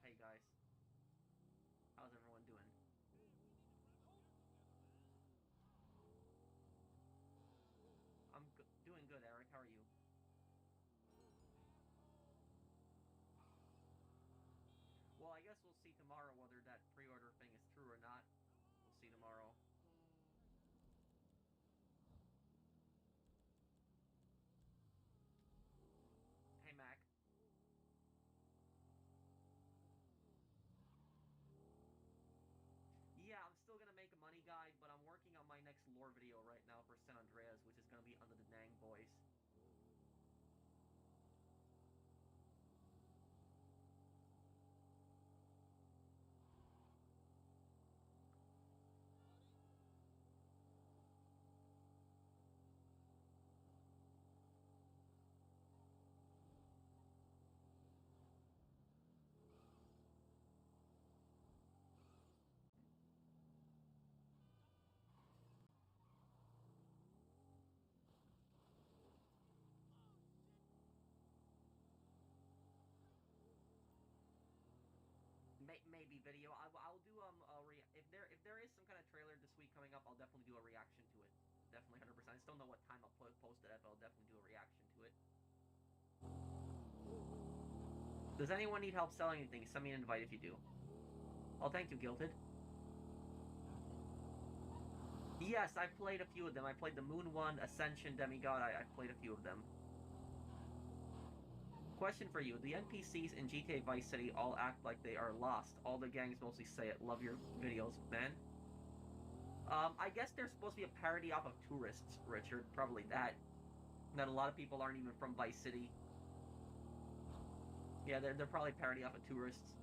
hey guys. How's everyone doing? I'm doing good, Eric. How are you? Well, I guess we'll see tomorrow whether that pre-order thing is true or not. We'll see tomorrow. Hey, Mac. Yeah, I'm still gonna make a money guide, but I'm working on my next lore video right now for San Andreas, which is gonna be under the Nang Boys. Maybe video. I'll do if there is some kind of trailer this week coming up, I'll definitely do a reaction to it. Definitely 100%. I still don't know what time I'll post it at, but I'll definitely do a reaction to it. Does anyone need help selling anything? Send me an invite if you do. Oh, thank you, Gilted. Yes, I've played a few of them. I played the Moon one, Ascension, Demigod. I've played a few of them. Question for you. The NPCs in GTA Vice City all act like they are lost. All the gangs mostly say it. Love your videos, man. I guess they're supposed to be a parody off of tourists, Richard. Probably that. That a lot of people aren't even from Vice City. Yeah, they're probably parody off of tourists.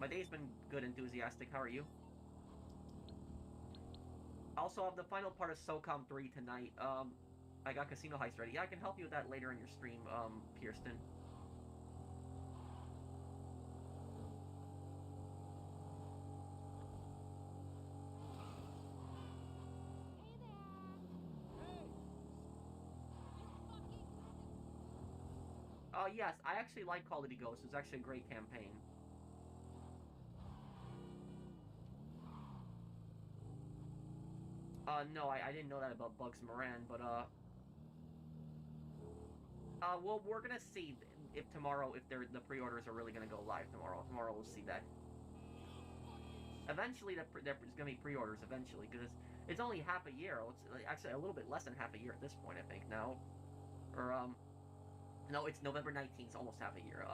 My day's been good, enthusiastic. How are you? Also, I have the final part of SOCOM 3 tonight. I got Casino Heist ready. Yeah, I can help you with that later in your stream, Kirsten. Yes, I actually like Call of Duty Ghosts. It's actually a great campaign. No, I didn't know that about Bugs Moran, but, well, we're gonna see if tomorrow, if the pre-orders are really gonna go live tomorrow. Tomorrow we'll see that. Eventually, there's gonna be pre-orders eventually, because it's only half a year. It's actually a little bit less than half a year at this point, I think, now. Or, no, it's November 19th, it's almost half a year.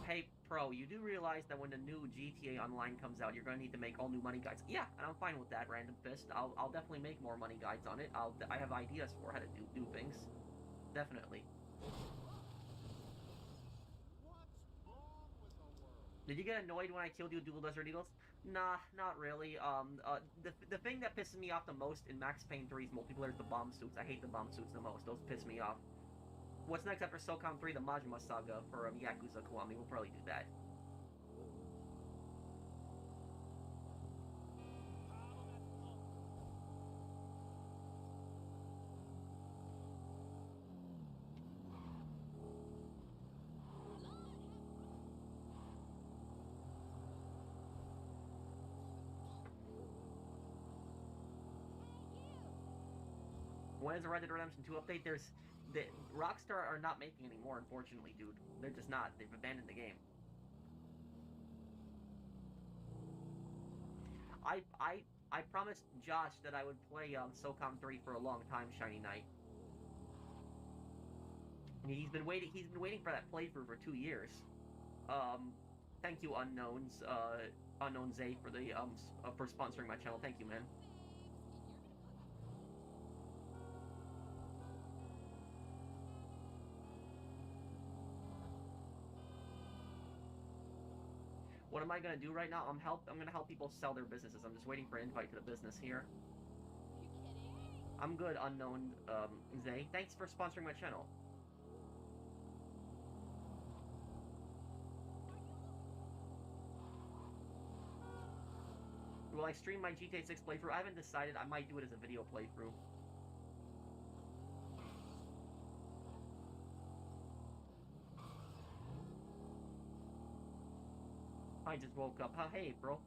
Hey, Pro, you do realize that when the new GTA Online comes out, you're going to need to make all new money guides. Yeah, and I'm fine with that, Random Fist. I'll definitely make more money guides on it. I have ideas for how to do things. Definitely. Did you get annoyed when I killed you with Dual Desert Eagles? Nah, not really. The thing that pisses me off the most in Max Payne 3's multiplayer is the bomb suits. I hate the bomb suits the most. Those piss me off. What's next after SOCOM 3? The Majima Saga for Yakuza Kiwami. We'll probably do that. When is the Red Dead Redemption 2 update? Rockstar are not making anymore, unfortunately, dude. They're just not. They've abandoned the game. I promised Josh that I would play SOCOM 3 for a long time, Shiny Knight. He's been waiting for that playthrough for 2 years. Thank you, Unknowns, Unknown Zay for the for sponsoring my channel. Thank you, man. What am I gonna do right now? I'm gonna help people sell their businesses. I'm just waiting for an invite to the business here. You kidding? I'm good, Unknown Zay. Thanks for sponsoring my channel. Will I stream my GTA 6 playthrough? I haven't decided. I might do it as a video playthrough. I just woke up. Oh, hey, bro.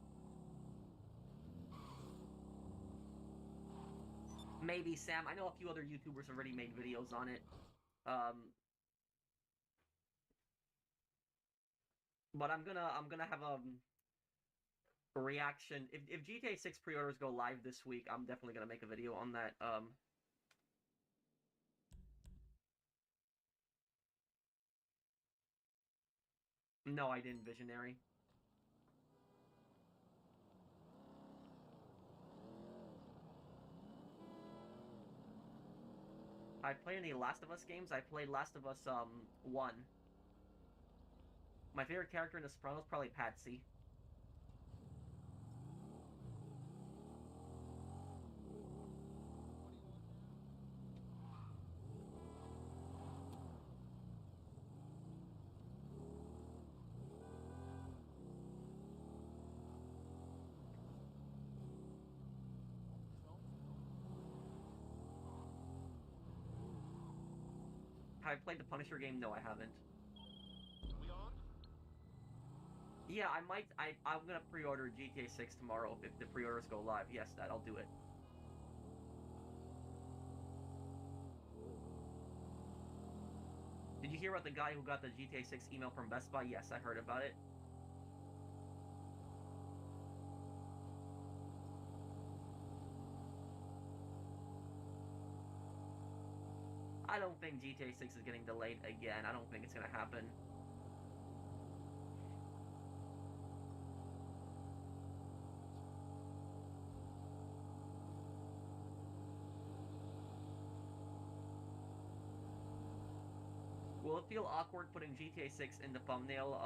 Maybe, Sam. I know a few other YouTubers already made videos on it. But I'm gonna have a reaction. If GTA 6 pre-orders go live this week, I'm definitely gonna make a video on that. No, I didn't, Visionary. I played any Last of Us games. I played Last of Us 1. My favorite character in The Sopranos is probably Patsy. Have I played the Punisher game? No, I haven't. We on? Yeah, I might. I'm gonna pre-order GTA 6 tomorrow if the pre-orders go live. Yes, I'll do it. Did you hear about the guy who got the GTA 6 email from Best Buy? Yes, I heard about it. I don't think GTA 6 is getting delayed again. I don't think it's gonna happen. Will it feel awkward putting GTA 6 in the thumbnail?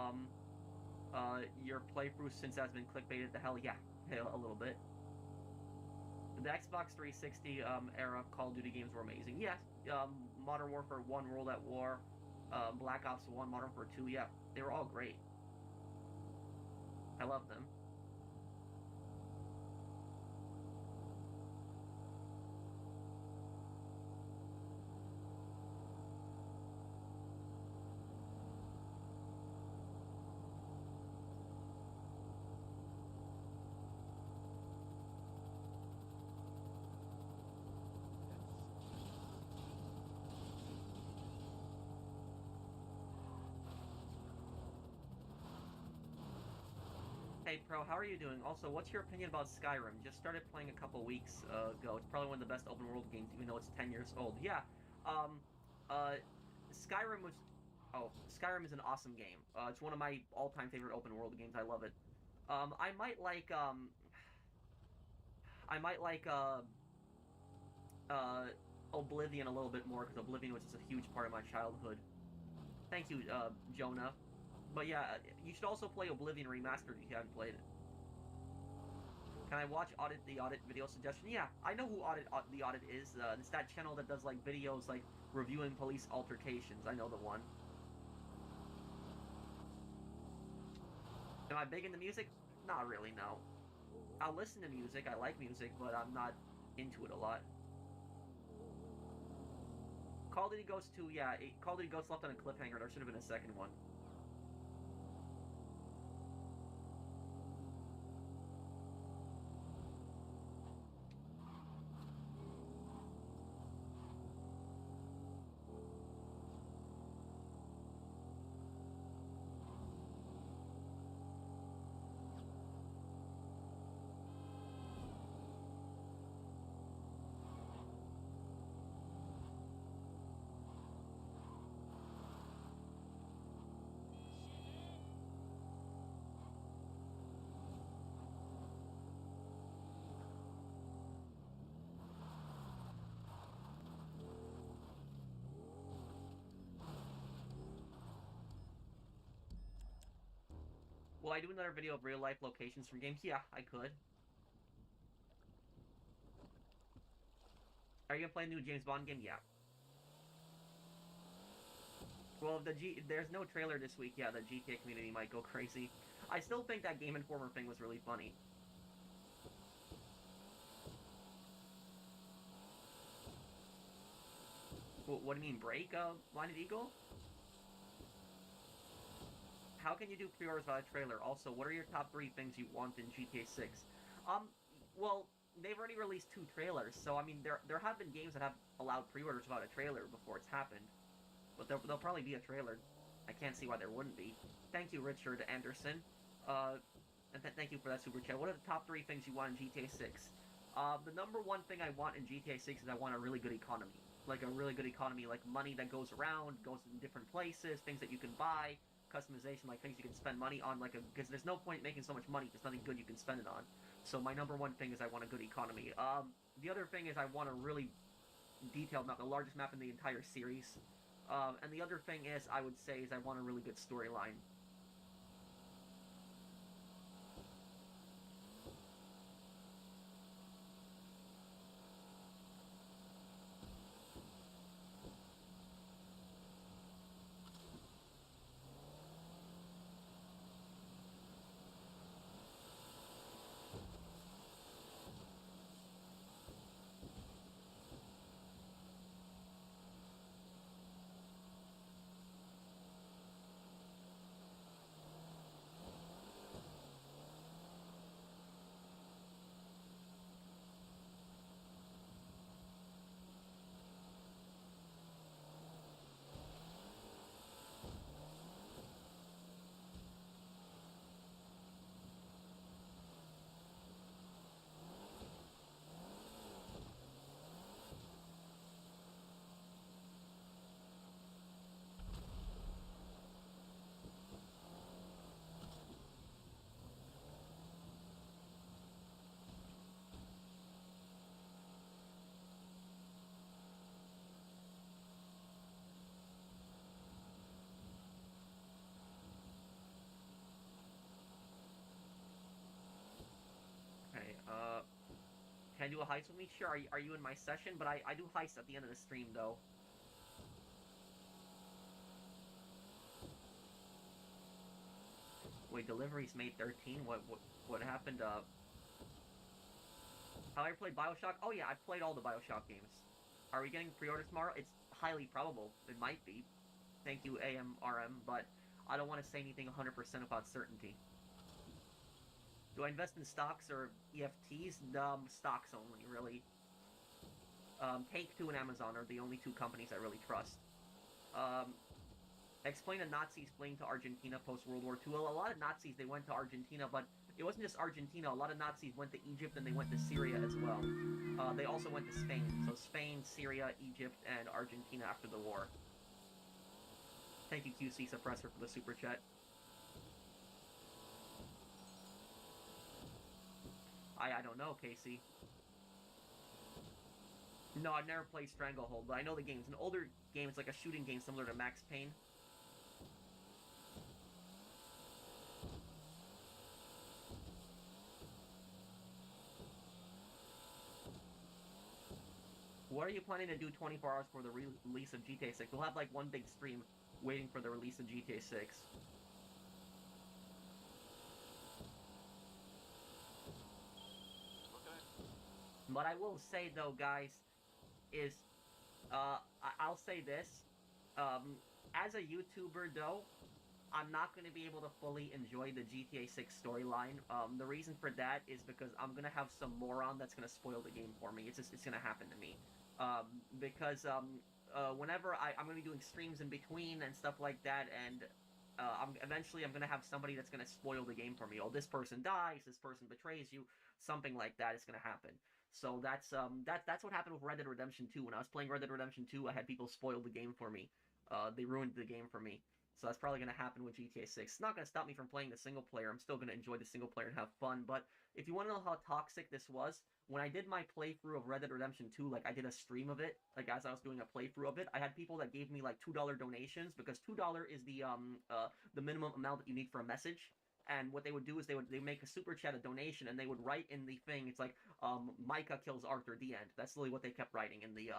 Your playthrough since has been clickbaited to hell? Yeah, a little bit. The Xbox 360 era Call of Duty games were amazing. Yes, Modern Warfare 1, World at War, Black Ops 1, Modern Warfare 2, yeah, they were all great. I love them. Hey Pro, how are you doing? Also, what's your opinion about Skyrim? Just started playing a couple weeks ago. It's probably one of the best open world games, even though it's 10 years old. Yeah, um, Skyrim was... Oh, Skyrim is an awesome game. It's one of my all-time favorite open world games. I love it. I might like, Oblivion a little bit more, because Oblivion was just a huge part of my childhood. Thank you, Jonah. But yeah, you should also play Oblivion Remastered if you haven't played it. Can I watch the Audit video suggestion? Yeah, I know who the Audit is. It's that channel that does like videos like reviewing police altercations. I know the one. Am I big into music? Not really, no. I'll listen to music. I like music, but I'm not into it a lot. Call of Duty Ghosts 2, yeah. Call of Duty Ghosts left on a cliffhanger. There should have been a second one. Will I do another video of real-life locations from games? Yeah, I could. Are you gonna play a new James Bond game? Yeah. Well, there's no trailer this week. Yeah, the GTA community might go crazy. I still think that Game Informer thing was really funny. What do you mean, break, Blinded Eagle? how can you do pre-orders without a trailer? Also, what are your top 3 things you want in GTA 6? Well, they've already released 2 trailers, so I mean, there have been games that have allowed pre-orders without a trailer before it's happened. But there'll probably be a trailer. I can't see why there wouldn't be. Thank you, Richard Anderson. And thank you for that super chat. What are the top 3 things you want in GTA 6? The number 1 thing I want in GTA 6 is I want a really good economy. Like a really good economy, like money that goes around, goes in different places, things that you can buy, customization, like things you can spend money on, because there's no point making so much money if there's nothing good you can spend it on. So my number 1 thing is I want a good economy. The other thing is I want a really detailed map, the largest map in the entire series. And the other thing is, I would say, is I want a really good storyline. Okay, can I do a heist with me? Sure, are you in my session? But I do heists at the end of the stream, though. Wait, deliveries May 13? What happened, Have I ever played Bioshock? Oh yeah, I've played all the Bioshock games. Are we getting pre-orders tomorrow? It's highly probable. It might be. Thank you, AMRM, but I don't want to say anything 100% about certainty. Do I invest in stocks or EFTs? Stocks only, really. Take-Two and Amazon are the only 2 companies I really trust. Explain the Nazis fleeing to Argentina post-World War II. Well, a lot of Nazis, they went to Argentina, but it wasn't just Argentina. A lot of Nazis went to Egypt and they went to Syria as well. They also went to Spain. So Spain, Syria, Egypt, and Argentina after the war. Thank you, QC Suppressor, for the super chat. I don't know, Casey. No, I've never played Stranglehold, but I know the game. It's an older game. It's like a shooting game similar to Max Payne. What are you planning to do 24 hours for the release of GTA 6? We'll have like one big stream waiting for the release of GTA 6. Okay. What I will say though, guys, is I'll say this. As a YouTuber though, I'm not going to be able to fully enjoy the GTA 6 storyline. The reason for that is because I'm going to have some moron that's going to spoil the game for me. It's going to happen to me. Because whenever I'm going to be doing streams in between and stuff like that, and eventually I'm going to have somebody that's going to spoil the game for me. Oh, this person dies, this person betrays you, something like that is going to happen. So that's what happened with Red Dead Redemption 2. When I was playing Red Dead Redemption 2, I had people spoil the game for me. They ruined the game for me. So that's probably going to happen with GTA 6. It's not going to stop me from playing the single player. I'm still going to enjoy the single player and have fun. But if you want to know how toxic this was, when I did my playthrough of Red Dead Redemption 2, like I did a stream of it, like as I was doing a playthrough of it, I had people that gave me like $2 donations because $2 is the minimum amount that you need for a message. And what they would do is they make a super chat, a donation, and they would write in the thing. It's like Micah kills Arthur, the end. That's literally what they kept writing in the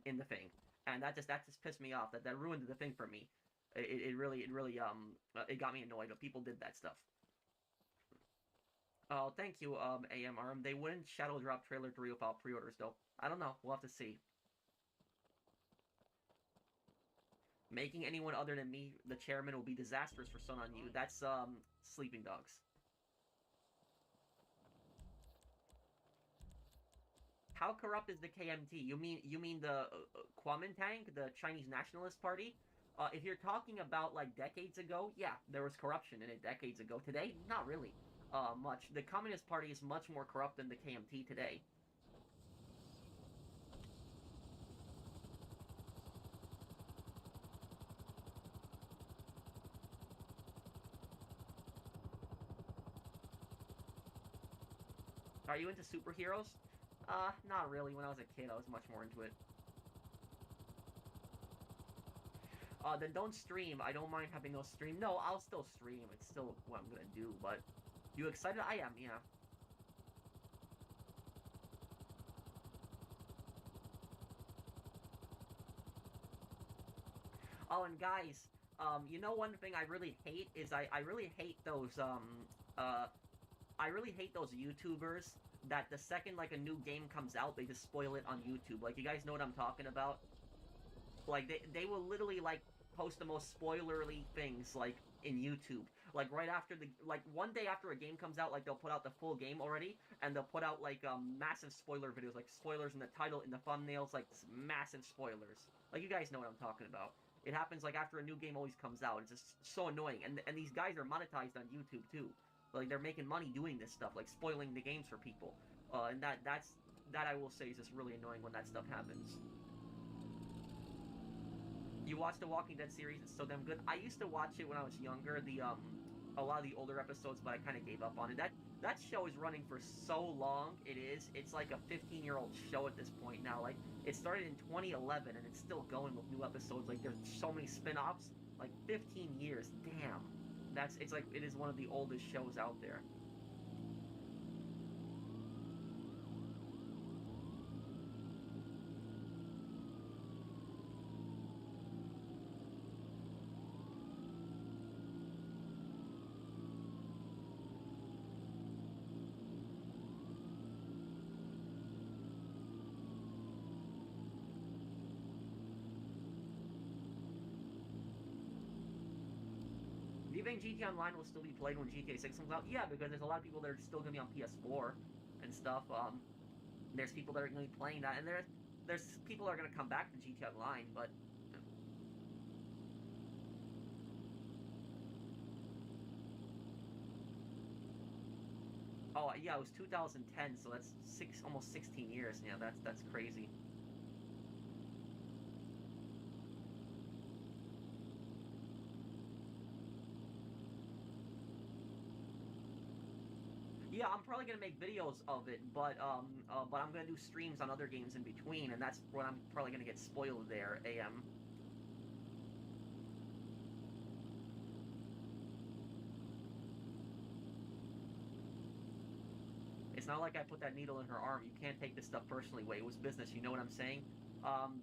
in the thing, and that just pissed me off. That ruined the thing for me. It really it got me annoyed. But people did that stuff. Oh, thank you, AMRM. They wouldn't shadow drop trailer 3 without pre-orders though. I don't know. We'll have to see. Making anyone other than me the chairman will be disastrous for Sun on You. That's, Sleeping Dogs. How corrupt is the KMT? You mean the Kuomintang, the Chinese Nationalist Party? If you're talking about like decades ago, yeah, there was corruption in it decades ago. Today, not really much. The Communist Party is much more corrupt than the KMT today. Are you into superheroes? Not really. When I was a kid, I was much more into it. Then don't stream. I don't mind having no stream. No, I'll still stream. It's still what I'm gonna do, but... You excited? I am, yeah. Oh, and guys, you know one thing I really hate is I really hate those, I really hate those YouTubers that the second, like, a new game comes out, they just spoil it on YouTube. Like, you guys know what I'm talking about? Like, they will literally, like, post the most spoilerly things, like, in YouTube. Like, right after the... Like, one day after a game comes out, like, they'll put out the full game already, and they'll put out, like, massive spoiler videos, like, spoilers in the title, in the thumbnails, like, massive spoilers. Like, you guys know what I'm talking about. It happens, like, after a new game always comes out. It's just so annoying. And these guys are monetized on YouTube, too. Like, they're making money doing this stuff, like, spoiling the games for people. And that I will say is just really annoying when that stuff happens. You watch the Walking Dead series, it's so damn good. I used to watch it when I was younger, a lot of the older episodes, but I kind of gave up on it. That show is running for so long, it's like a 15-year-old show at this point now. Like, it started in 2011, and it's still going with new episodes. Like, there's so many spin-offs, like, 15 years, damn. It's like, it is one of the oldest shows out there. Do you think GTA Online will still be played when GTA 6 comes out? Yeah, because there's a lot of people that are still going to be on PS4 and stuff. There's people that are going to be playing that, and there's people that are going to come back to GTA Online, but... Oh, yeah, it was 2010, so that's almost 16 years. Yeah, that's crazy. Yeah, I'm probably gonna make videos of it, but I'm gonna do streams on other games in between, and that's what I'm probably gonna get spoiled there, AM. It's not like I put that needle in her arm. You can't take this stuff personally. Wait, it was business, you know what I'm saying?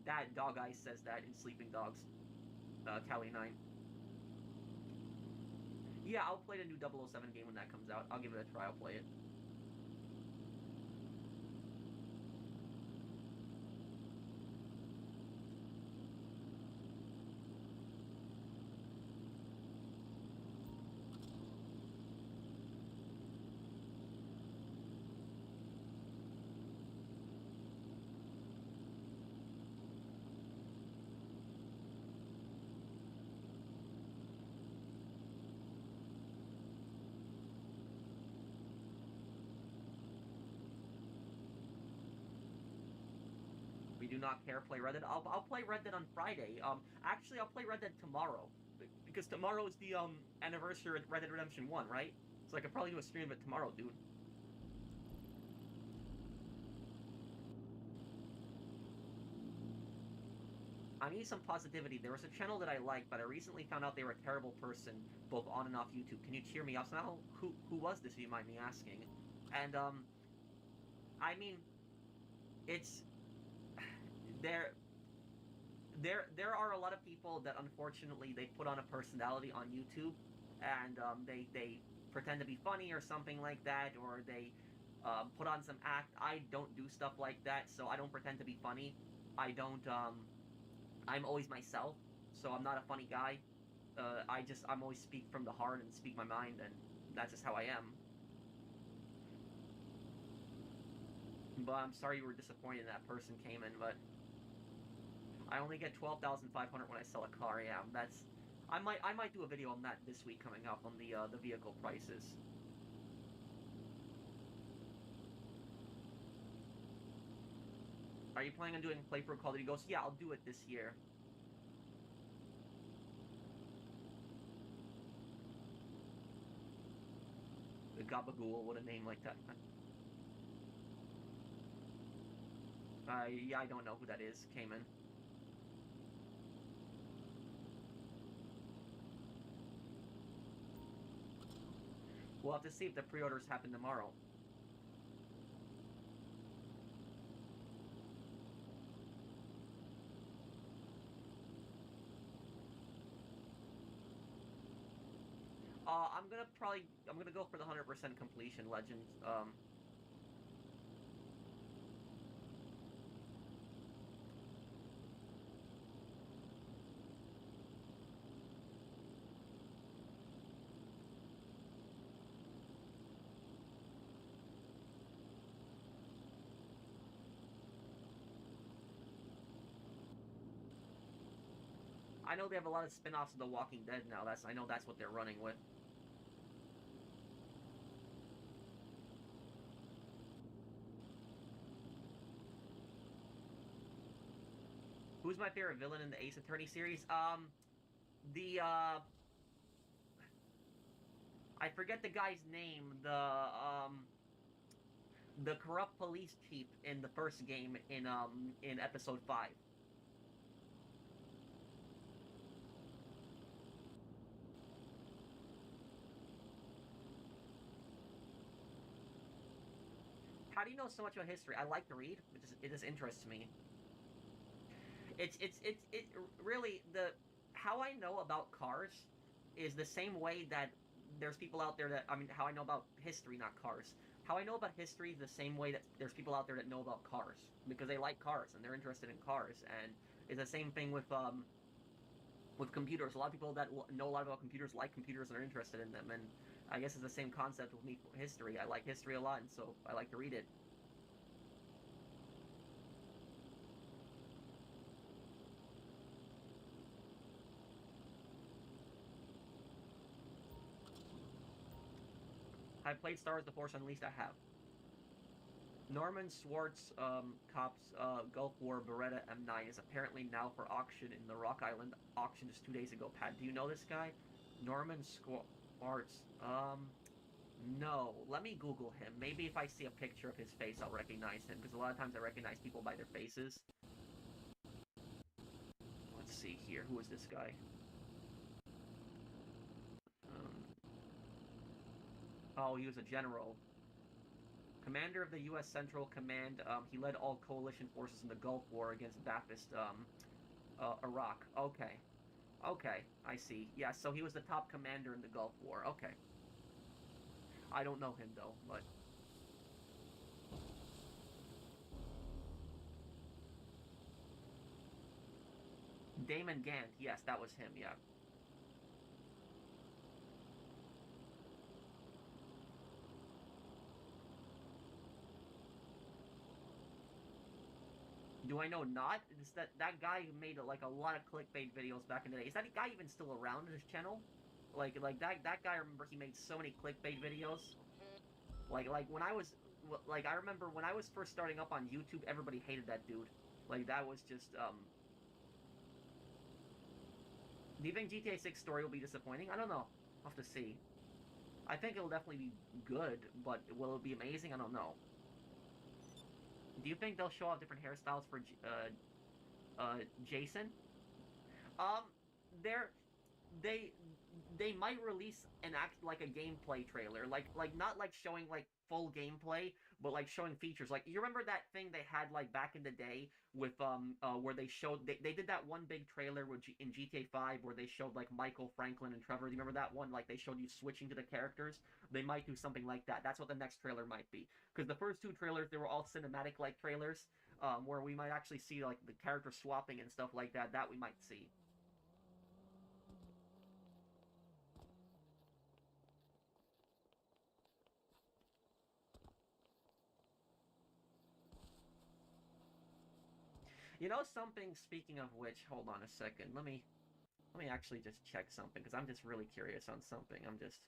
That Dog Eyes says that in Sleeping Dogs. Cali 9. Yeah, I'll play the new 007 game when that comes out. I'll give it a try, I'll play it. We do not care, play Red Dead. I'll play Red Dead on Friday. Actually, I'll play Red Dead tomorrow. Because tomorrow is the, anniversary of Red Dead Redemption 1, right? So I could probably do a stream of it tomorrow, dude. I need some positivity. There was a channel that I liked, but I recently found out they were a terrible person, both on and off YouTube. Can you cheer me up? So now, who was this, if you mind me asking? And, I mean, it's... There are a lot of people that, unfortunately, they put on a personality on YouTube, and, they pretend to be funny or something like that, or they, put on some act. I don't do stuff like that, so I don't pretend to be funny. I don't, I'm always myself, so I'm not a funny guy. I'm always speak from the heart and speak my mind, and that's just how I am. But I'm sorry you were disappointed that person came in, but I only get 12,500 when I sell a car. Yeah, that's. I might do a video on that this week coming up on the vehicle prices. Are you planning on doing playthrough Call of Duty Ghosts? Yeah, I'll do it this year. The Gabagool, what a name like that. Yeah, I don't know who that is. Cayman. We'll have to see if the pre-orders happen tomorrow. I'm gonna go for the 100% completion Legends. I know they have a lot of spin-offs of The Walking Dead now. I know that's what they're running with. Who's my favorite villain in the Ace Attorney series? I forget the guy's name. The corrupt police chief in the first game in episode 5. How do you know so much about history? I like to read. It just interests me. It really how I know about cars is the same way that there's people out there that how I know about history, not cars. How I know about history is the same way that there's people out there that know about cars because they like cars and they're interested in cars, and it's the same thing with computers. A lot of people that know a lot about computers like computers and are interested in them, and I guess it's the same concept with me for history. I like history a lot, and so I like to read it. I've played Star Wars: The Force Unleashed. I have. Norman Swartz Cop's Gulf War Beretta M9 is apparently now for auction in the Rock Island auction just 2 days ago. Pat, do you know this guy? Norman Swartz. No. Let me Google him. Maybe if I see a picture of his face, I'll recognize him, because a lot of times I recognize people by their faces. Let's see here. Who is this guy? Oh, he was a general. Commander of the U.S. Central Command. He led all coalition forces in the Gulf War against Ba'athist Iraq. Okay. Okay, I see. Yeah, so he was the top commander in the Gulf War. Okay. I don't know him, though, but... Damon Gant. Yes, that was him, yeah. Do I know not? It's that guy who made a lot of clickbait videos back in the day. Is that guy even still around in his channel? Like that guy, I remember he made so many clickbait videos. Like when I was I remember when I was first starting up on YouTube, everybody hated that dude. Like that was just Do you think GTA 6 story will be disappointing? I don't know. I'll have to see. I think it'll definitely be good, but will it be amazing? I don't know. Do you think they'll show off different hairstyles for Jason? They're they might release an a gameplay trailer, not showing full gameplay, but showing features. You remember that thing they had back in the day with where they showed they did that one big trailer in GTA 5 where they showed Michael, Franklin, and Trevor. Do you remember that one? They showed you switching to the characters. They might do something like that. That's what the next trailer might be. Because the first 2 trailers, they were all cinematic trailers, where we might actually see the character swapping and stuff like that. That we might see. You know something, speaking of which, hold on a second. Let me actually just check something, because I'm just really curious on something. I'm just...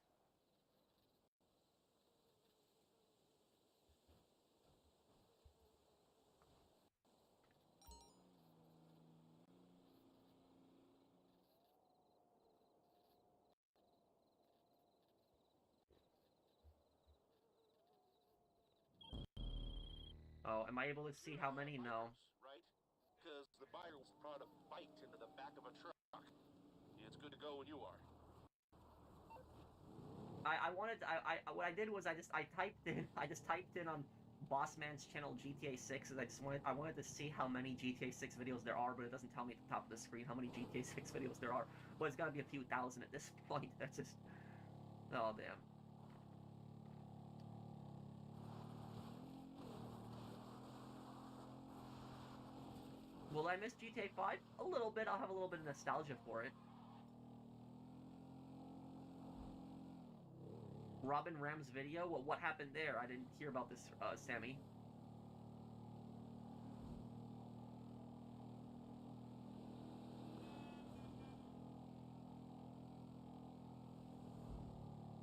Oh, am I able to see how many? No. Right? Because the buyers brought a bite into the back of a truck. It's good to go when you are. What I did was I just typed in on Bossman's channel GTA 6, and I wanted to see how many GTA 6 videos there are, but it doesn't tell me at the top of the screen how many GTA 6 videos there are. Well, it's gotta be a few thousand at this point. That's just... Oh, damn. Will I miss GTA 5? A little bit. I'll have a little bit of nostalgia for it. Robin Ram's video? Well, what happened there? I didn't hear about this, Sammy.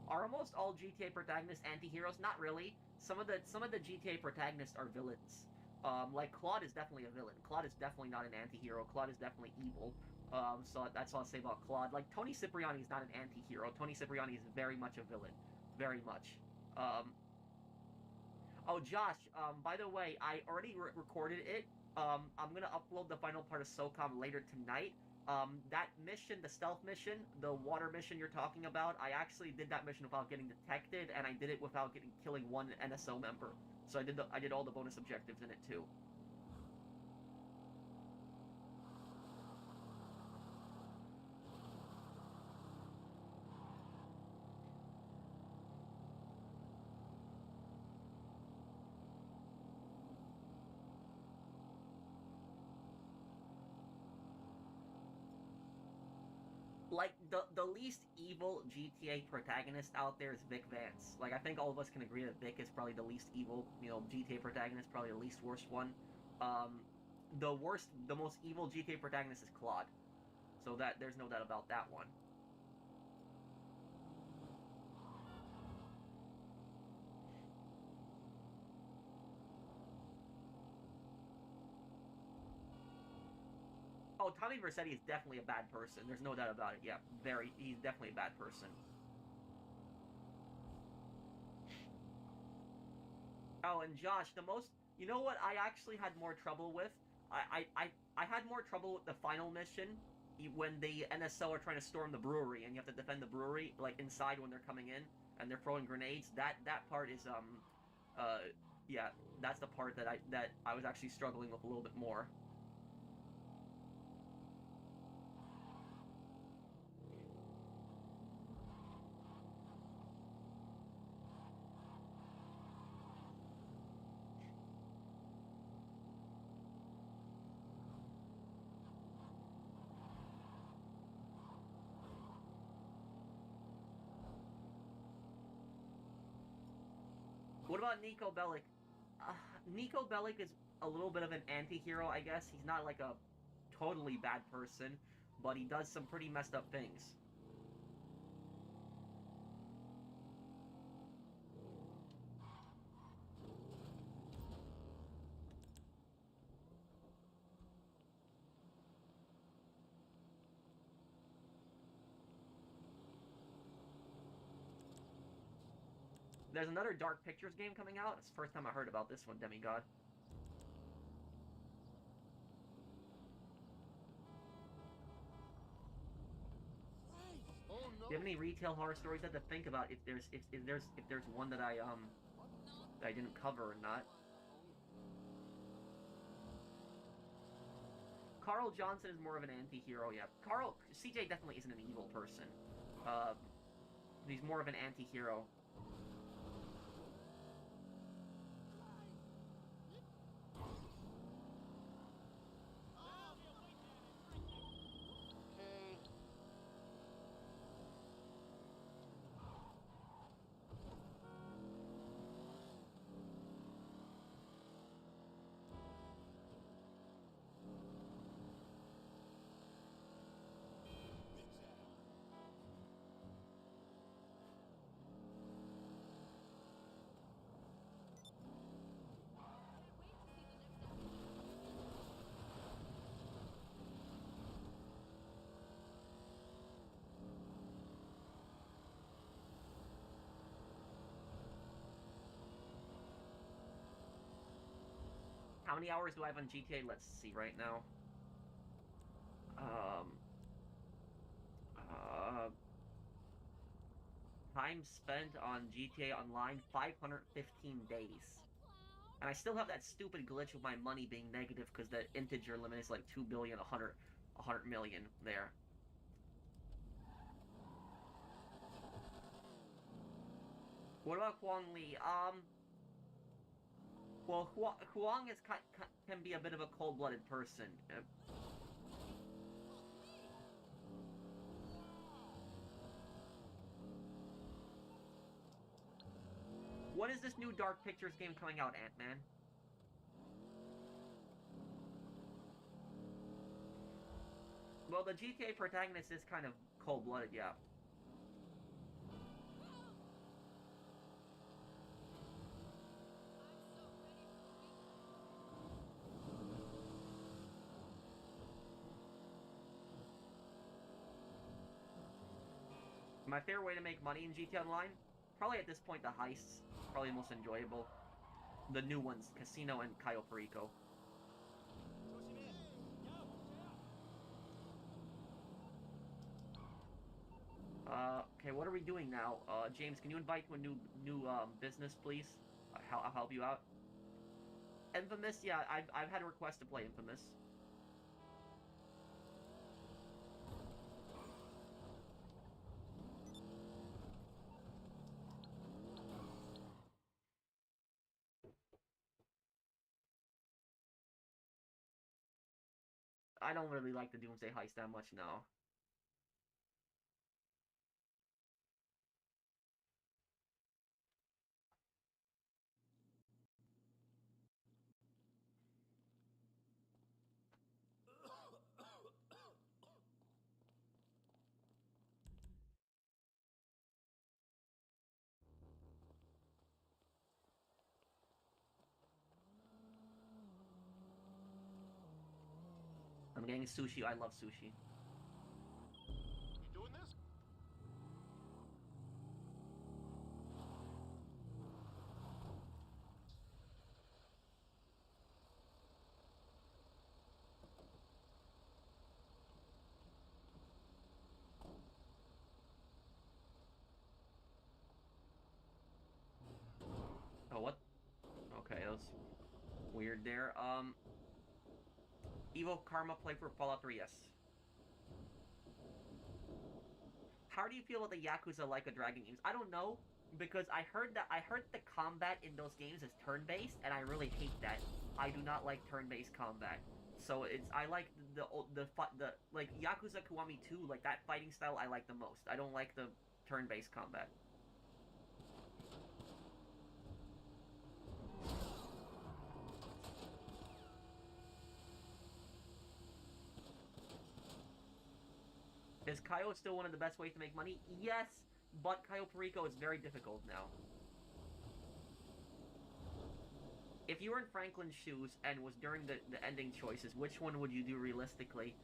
Are almost all GTA protagonists anti-heroes? Not really. Some of the GTA protagonists are villains. Like Claude is definitely a villain. Claude is definitely not an anti-hero. Claude is definitely evil. So that's all I'll say about Claude. Like, Tony Cipriani is not an anti-hero. Tony Cipriani is very much a villain. Very much. Oh, Josh, by the way, I already recorded it. I'm gonna upload the final part of SOCOM later tonight. That mission, the stealth mission, the water mission you're talking about, I actually did that mission without getting detected, and I did it without killing one NSO member. So I did all the bonus objectives in it too. Like, the least evil GTA protagonist out there is Vic Vance. Like, I think all of us can agree that Vic is probably the least evil, GTA protagonist, probably the least worst one. The most evil GTA protagonist is Claude. So that there's no doubt about that one. Oh, Tommy Vercetti is definitely a bad person. There's no doubt about it. Yeah, he's definitely a bad person. Oh, and Josh, you know what I actually had more trouble with? I had more trouble with the final mission when the NSO are trying to storm the brewery and you have to defend the brewery, like, inside when they're coming in and they're throwing grenades. That part is, yeah, that's the part that I was actually struggling with a little bit more. What about Nico Bellic? Nico Bellic is a little bit of an anti-hero, I guess. He's not like a totally bad person, but he does some pretty messed up things. There's another Dark Pictures game coming out. It's the first time I heard about this one, Demigod. Oh no! Do you have any retail horror stories? I have to think about if there's one that I didn't cover or not. Carl Johnson is more of an anti-hero, yeah. CJ definitely isn't an evil person. He's more of an anti-hero. How many hours do I have on GTA? Let's see right now. Time spent on GTA Online, 515 days. And I still have that stupid glitch with my money being negative because the integer limit is like 2 billion, 100 million there. What about Huang Li? Well, Huang is can be a bit of a cold-blooded person. When is this new Dark Pictures game coming out, Ant-Man? Well, the GTA protagonist is kind of cold-blooded, yeah. My favorite way to make money in GTA Online? Probably at this point the heists. Probably the most enjoyable. The new ones, Casino and Cayo Perico. Okay, what are we doing now? James, can you invite to a new business, please? I'll help you out. Infamous, yeah, I've had a request to play Infamous. I don't really like the Doomsday Heist that much now. I'm getting sushi. I love sushi. You doing this? Oh, what? Okay, that was weird there. Evo Karma play for Fallout 3, yes. How do you feel about the Yakuza Like a Dragon games? I don't know, because I heard the combat in those games is turn-based, and I really hate that. I do not like turn-based combat. So I like the like Yakuza Kiwami 2, like that fighting style I like the most. I don't like the turn-based combat. Is Cayo still one of the best ways to make money? Yes, but Cayo Perico is very difficult now. If you were in Franklin's shoes and was during the ending choices, which one would you do realistically?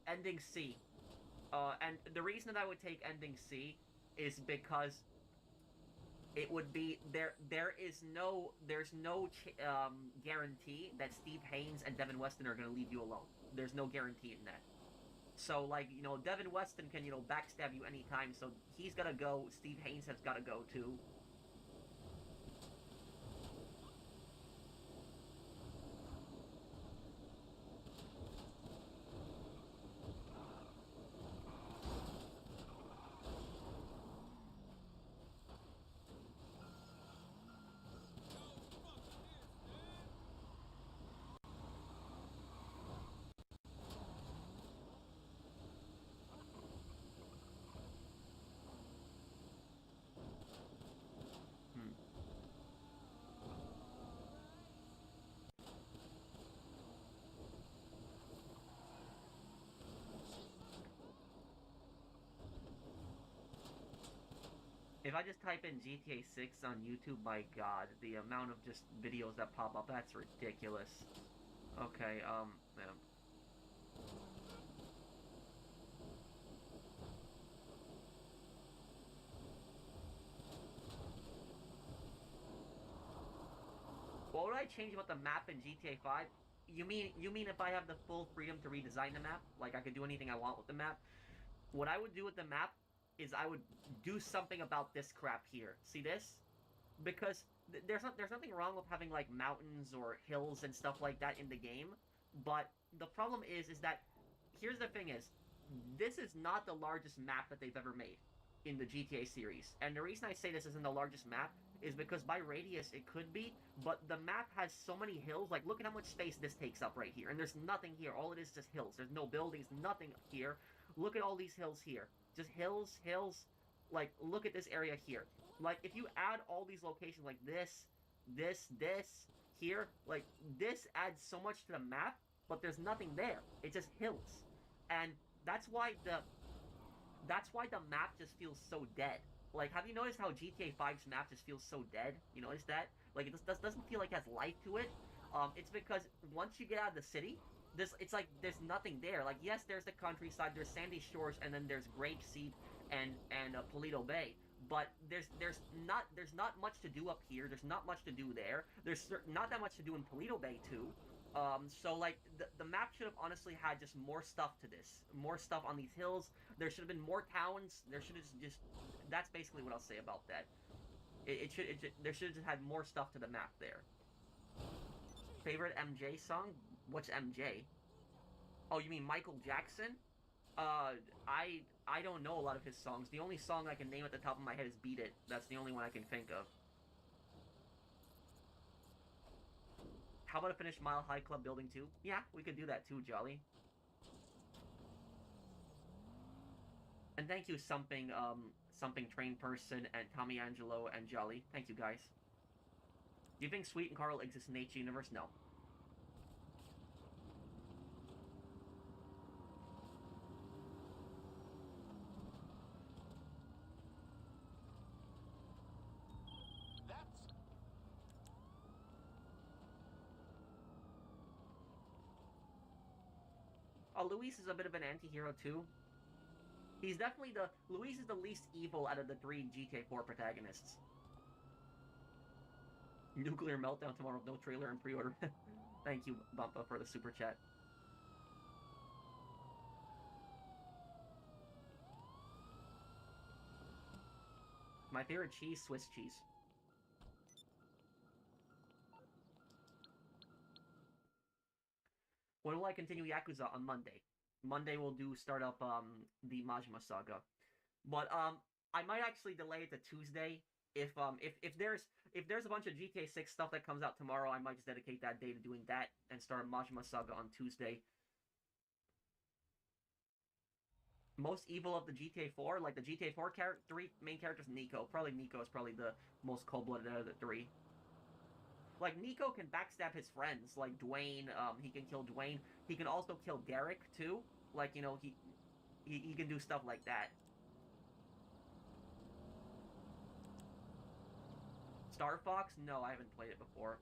Ending C. And the reason that I would take ending C is because it would be there's no guarantee that Steve Haynes and Devin Weston are going to leave you alone. There's no guarantee in that. So, like, you know, Devin Weston can, you know, backstab you anytime, so he's gotta go. Steve Haynes has gotta go, too. Hmm. If I just type in GTA 6 on YouTube, my god, the amount of just videos that pop up, that's ridiculous. Okay, man. What would I change about the map in GTA 5? You mean if I have the full freedom to redesign the map? Like, I could do anything I want with the map? What I would do with the map is I would do something about this crap here. See this? Because there's nothing wrong with having, like, mountains or hills and stuff like that in the game, but the problem is that, here's the thing is, this is not the largest map that they've ever made in the GTA series. And the reason I say this isn't the largest map is because by radius it could be, but the map has so many hills. Like, look at how much space this takes up right here. And there's nothing here. All it is just hills. There's no buildings, nothing here. Look at all these hills here. Just hills, hills. Like, look at this area here. Like, if you add all these locations like this, here, like, this adds so much to the map, but there's nothing there. It's just hills. And that's why the map just feels so dead. Like, have you noticed how GTA 5's map just feels so dead? You notice that? Like, it just doesn't feel like it has life to it. It's because once you get out of the city, it's like there's nothing there. Like, yes, there's the countryside, there's sandy shores, and then there's Grapeseed and Paleto Bay. But there's not much to do up here. There's not much to do there. There's not that much to do in Paleto Bay too. So, like, the map should have honestly had just more stuff to this. More stuff on these hills. There should have been more towns. There should have just... That's basically what I'll say about that. There should have just had more stuff to the map there. Favorite MJ song? What's MJ? Oh, you mean Michael Jackson? I don't know a lot of his songs. The only song I can name at the top of my head is Beat It. That's the only one I can think of. How about to finish Mile High Club Building 2? Yeah, we could do that too, Jolly. And thank you, something trained person, and Tommy Angelo, and Jolly. Thank you, guys. Do you think Sweet and Carl exist in the H universe? No. Oh, Luis is a bit of an anti-hero too. He's definitely Luis is the least evil out of the 3 GTA 4 protagonists. Nuclear meltdown tomorrow with no trailer and pre-order. Thank you, Bumpa, for the super chat. My favorite cheese, Swiss cheese. When will I continue Yakuza? On Monday. Monday we'll start up the Majima Saga. But I might actually delay it to Tuesday. If there's a bunch of GTA 6 stuff that comes out tomorrow, I might just dedicate that day to doing that and start Majima Saga on Tuesday. Most evil of the GTA 4, like the GTA 4 3 main characters, Nico. Probably Nico is probably the most cold-blooded out of the 3. Like, Nico can backstab his friends, like Dwayne. He can kill Dwayne. He can also kill Derek too. Like, you know, he can do stuff like that. Star Fox? No, I haven't played it before.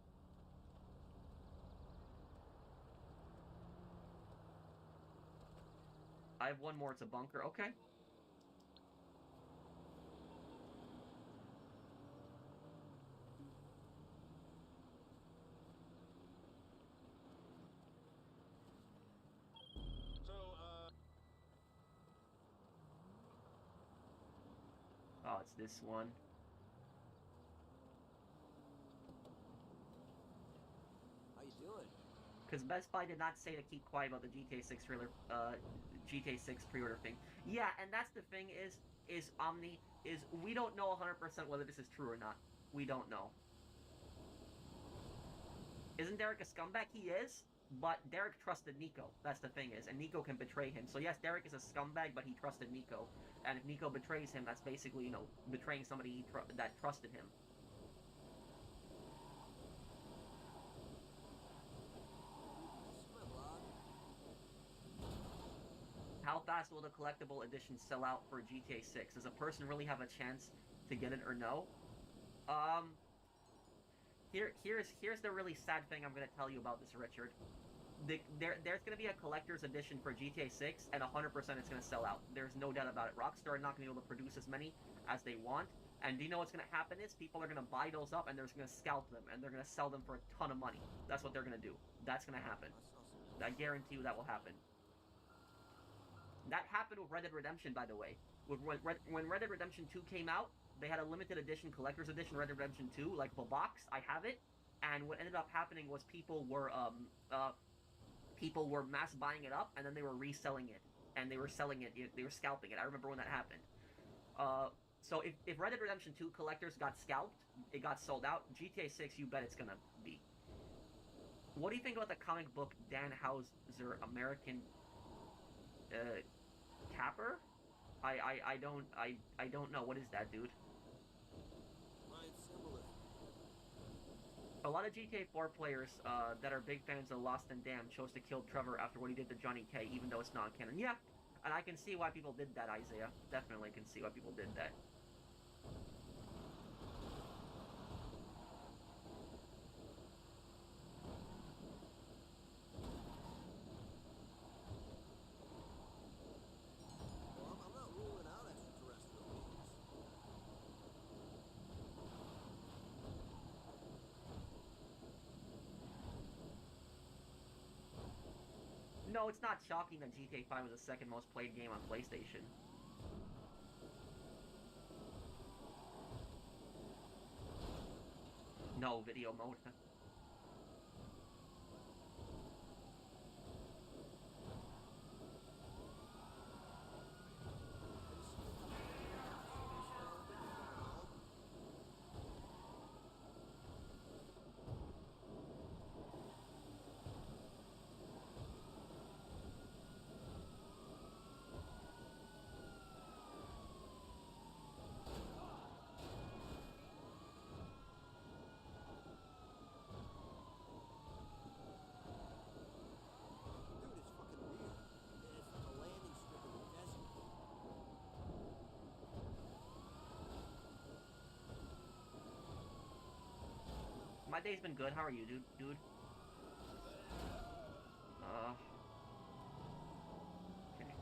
I have one more. It's a bunker. Okay. Oh, it's this one. How you doing? Because Best Buy did not say to keep quiet about the GTA 6 trailer, GTA 6 pre-order thing. Yeah, and that's the thing is Omni, is we don't know 100% whether this is true or not. We don't know. Isn't Derek a scumbag? He is, but Derek trusted Nico. That's the thing is, and Nico can betray him. So yes, Derek is a scumbag, but he trusted Nico. And if Nico betrays him, that's basically, you know, betraying somebody that trusted him. How fast will the collectible edition sell out for GTA 6? Does a person really have a chance to get it or no? Here's the really sad thing I'm going to tell you about this, Richard. There's going to be a collector's edition for GTA 6, and 100% it's going to sell out. There's no doubt about it. Rockstar are not going to be able to produce as many as they want, And do you know what's going to happen is people are going to buy those up and they're just going to scalp them and they're going to sell them for a ton of money. That's what they're going to do. That's going to happen. I guarantee you that will happen. That happened with Red Dead Redemption, by the way. When Red Dead Redemption 2 came out, they had a limited edition, collector's edition Red Dead Redemption 2, like the box. I have it. And what ended up happening was people were mass buying it up and then they were reselling it. And they were selling it, they were scalping it. I remember when that happened. So if Red Dead Redemption 2 collectors got scalped, it got sold out, GTA 6, you bet it's gonna be. What do you think about the comic book Dan Houser American Capper? I don't know. What is that, dude? A lot of GTA 4 players that are big fans of Lost and Damned chose to kill Trevor after what he did to Johnny K, even though it's not canon. Yeah, and I can see why people did that, Isaiah. Definitely can see why people did that. No, it's not shocking that GTA 5 was the second most played game on PlayStation. No video mode. My day's been good. How are you, dude? Okay.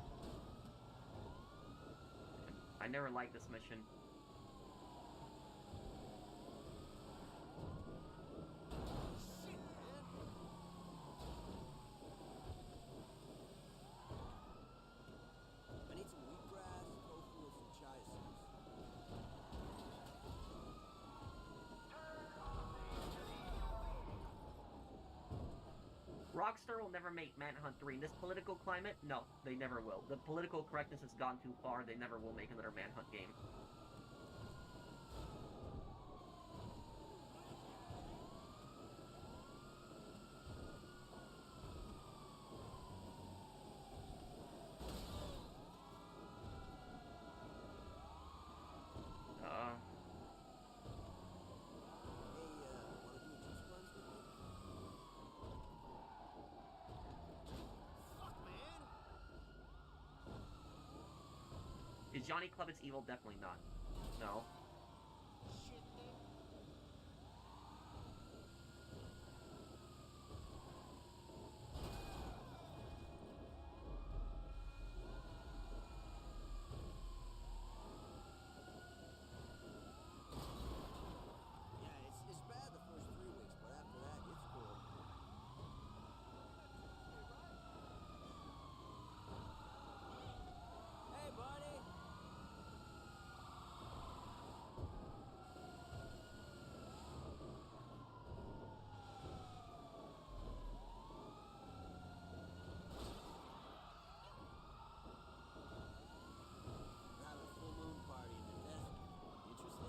I never liked this mission. Rockstar will never make Manhunt 3. In this political climate, no, they never will. The political correctness has gone too far. They never will make another Manhunt game. Is Johnny Klevet's evil? Definitely not. No.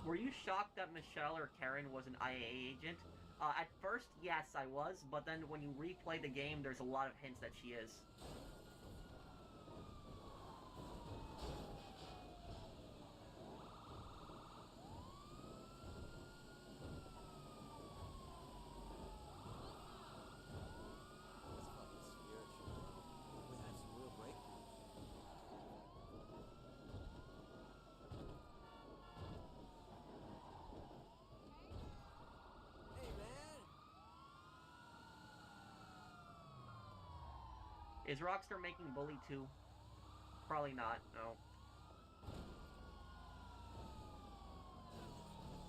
Were you shocked that Michelle or Karen was an IA agent? At first, yes, I was, but then when you replay the game, there's a lot of hints that she is. Is Rockstar making Bully 2? Probably not, no.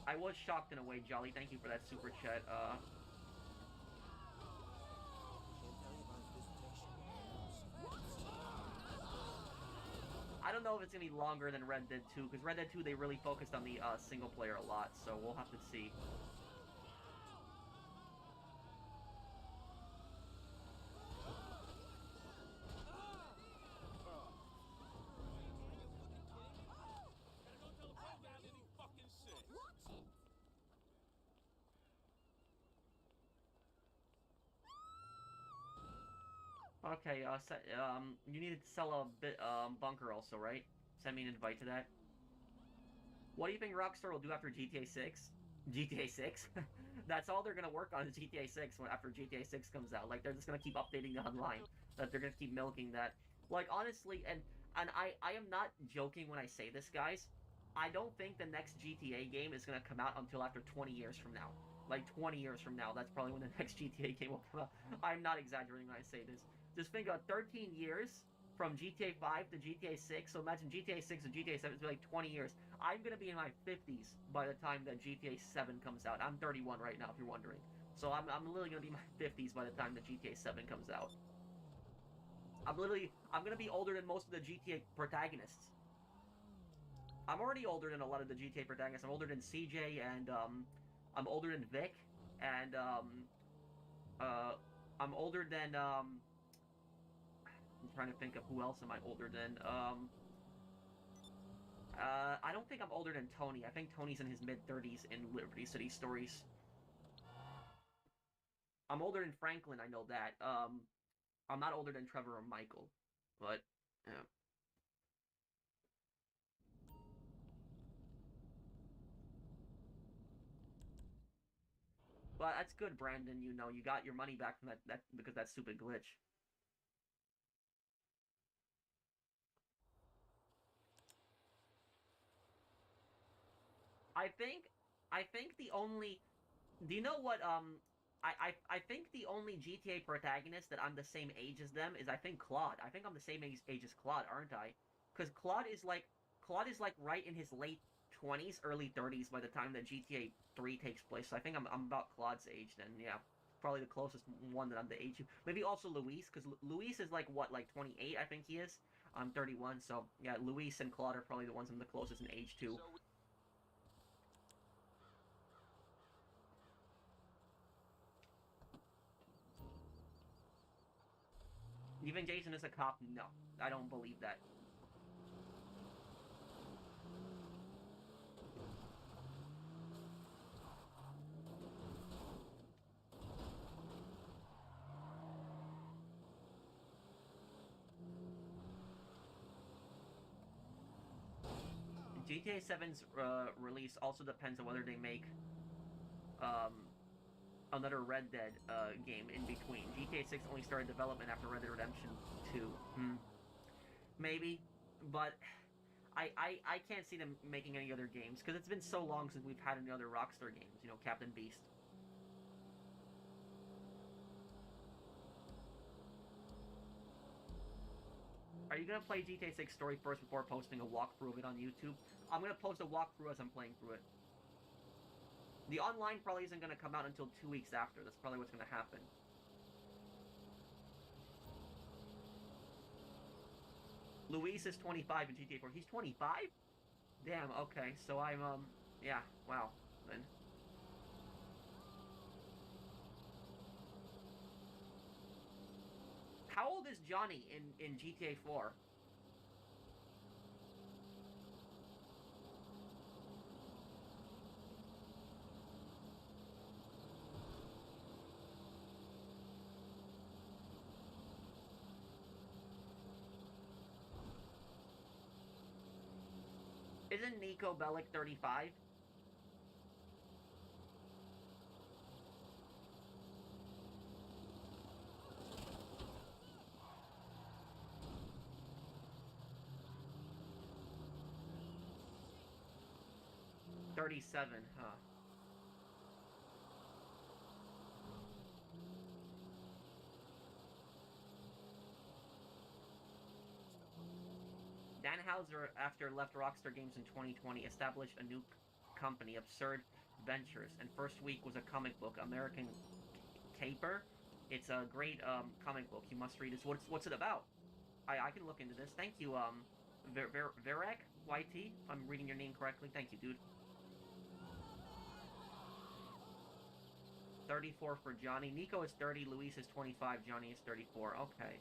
I was shocked in a way, Jolly. Thank you for that super chat. Can't tell you about visitation. I don't know if it's gonna be longer than Red Dead 2, because Red Dead 2 they really focused on the single player a lot, so we'll have to see. Okay, you need to sell a bit, bunker also, right? Send me an invite to that. What do you think Rockstar will do after GTA 6? GTA 6? That's all they're gonna work on is GTA 6 after GTA 6 comes out. Like, they're just gonna keep updating the online. That they're gonna keep milking that. Like, honestly, and I am not joking when I say this, guys. I don't think the next GTA game is gonna come out until after 20 years from now. Like, 20 years from now, that's probably when the next GTA game will come out. I'm not exaggerating when I say this. Just think of 13 years from GTA 5 to GTA 6. So imagine GTA 6 to GTA 7, it's like 20 years. I'm going to be in my 50s by the time that GTA 7 comes out. I'm 31 right now, if you're wondering. So I'm literally going to be in my 50s by the time the GTA 7 comes out. I'm going to be older than most of the GTA protagonists. I'm already older than a lot of the GTA protagonists. I'm older than CJ, and I'm older than Vic, and I'm older than I'm trying to think of who else am I older than. I don't think I'm older than Tony. I think Tony's in his mid-30s in Liberty City Stories. I'm older than Franklin, I know that. I'm not older than Trevor or Michael, but yeah. But that's good, Brandon. You know, you got your money back from that because that stupid glitch. I think the only. Do you know what? I think the only GTA protagonist that I'm the same age as them is I think Claude. I think I'm the same age as Claude, aren't I? Because Claude is like right in his late 20s, early 30s by the time that GTA 3 takes place. So I think I'm about Claude's age then. Yeah, probably the closest one that I'm the age to. Maybe also Luis, because Luis is like what, like 28, I think he is. I'm 31, so yeah, Luis and Claude are probably the ones I'm the closest in age to. Even Jason is a cop? No, I don't believe that. GTA 7's release also depends on whether they make um, another Red Dead game in between. GTA 6 only started development after Red Dead Redemption 2. Maybe, but I can't see them making any other games because it's been so long since we've had any other Rockstar games. You know, Captain Beast. Are you gonna play GTA 6 story first before posting a walkthrough of it on YouTube? I'm gonna post a walkthrough as I'm playing through it. The online probably isn't gonna come out until 2 weeks after. That's probably what's gonna happen. Luis is 25 in GTA 4. He's 25? Damn, okay. So I'm, yeah, wow. Then. How old is Johnny in GTA 4? Isn't Nico Bellic 35? $37, huh? Dan Houser, after left Rockstar Games in 2020, established a new company, Absurd adventures, and first week was a comic book, American Caper. It's a great comic book. You must read it. What's it about? I can look into this. Thank you, Verek YT, if I'm reading your name correctly. Thank you, dude. 34 for Johnny. Nico is 30, Luis is 25, Johnny is 34. Okay.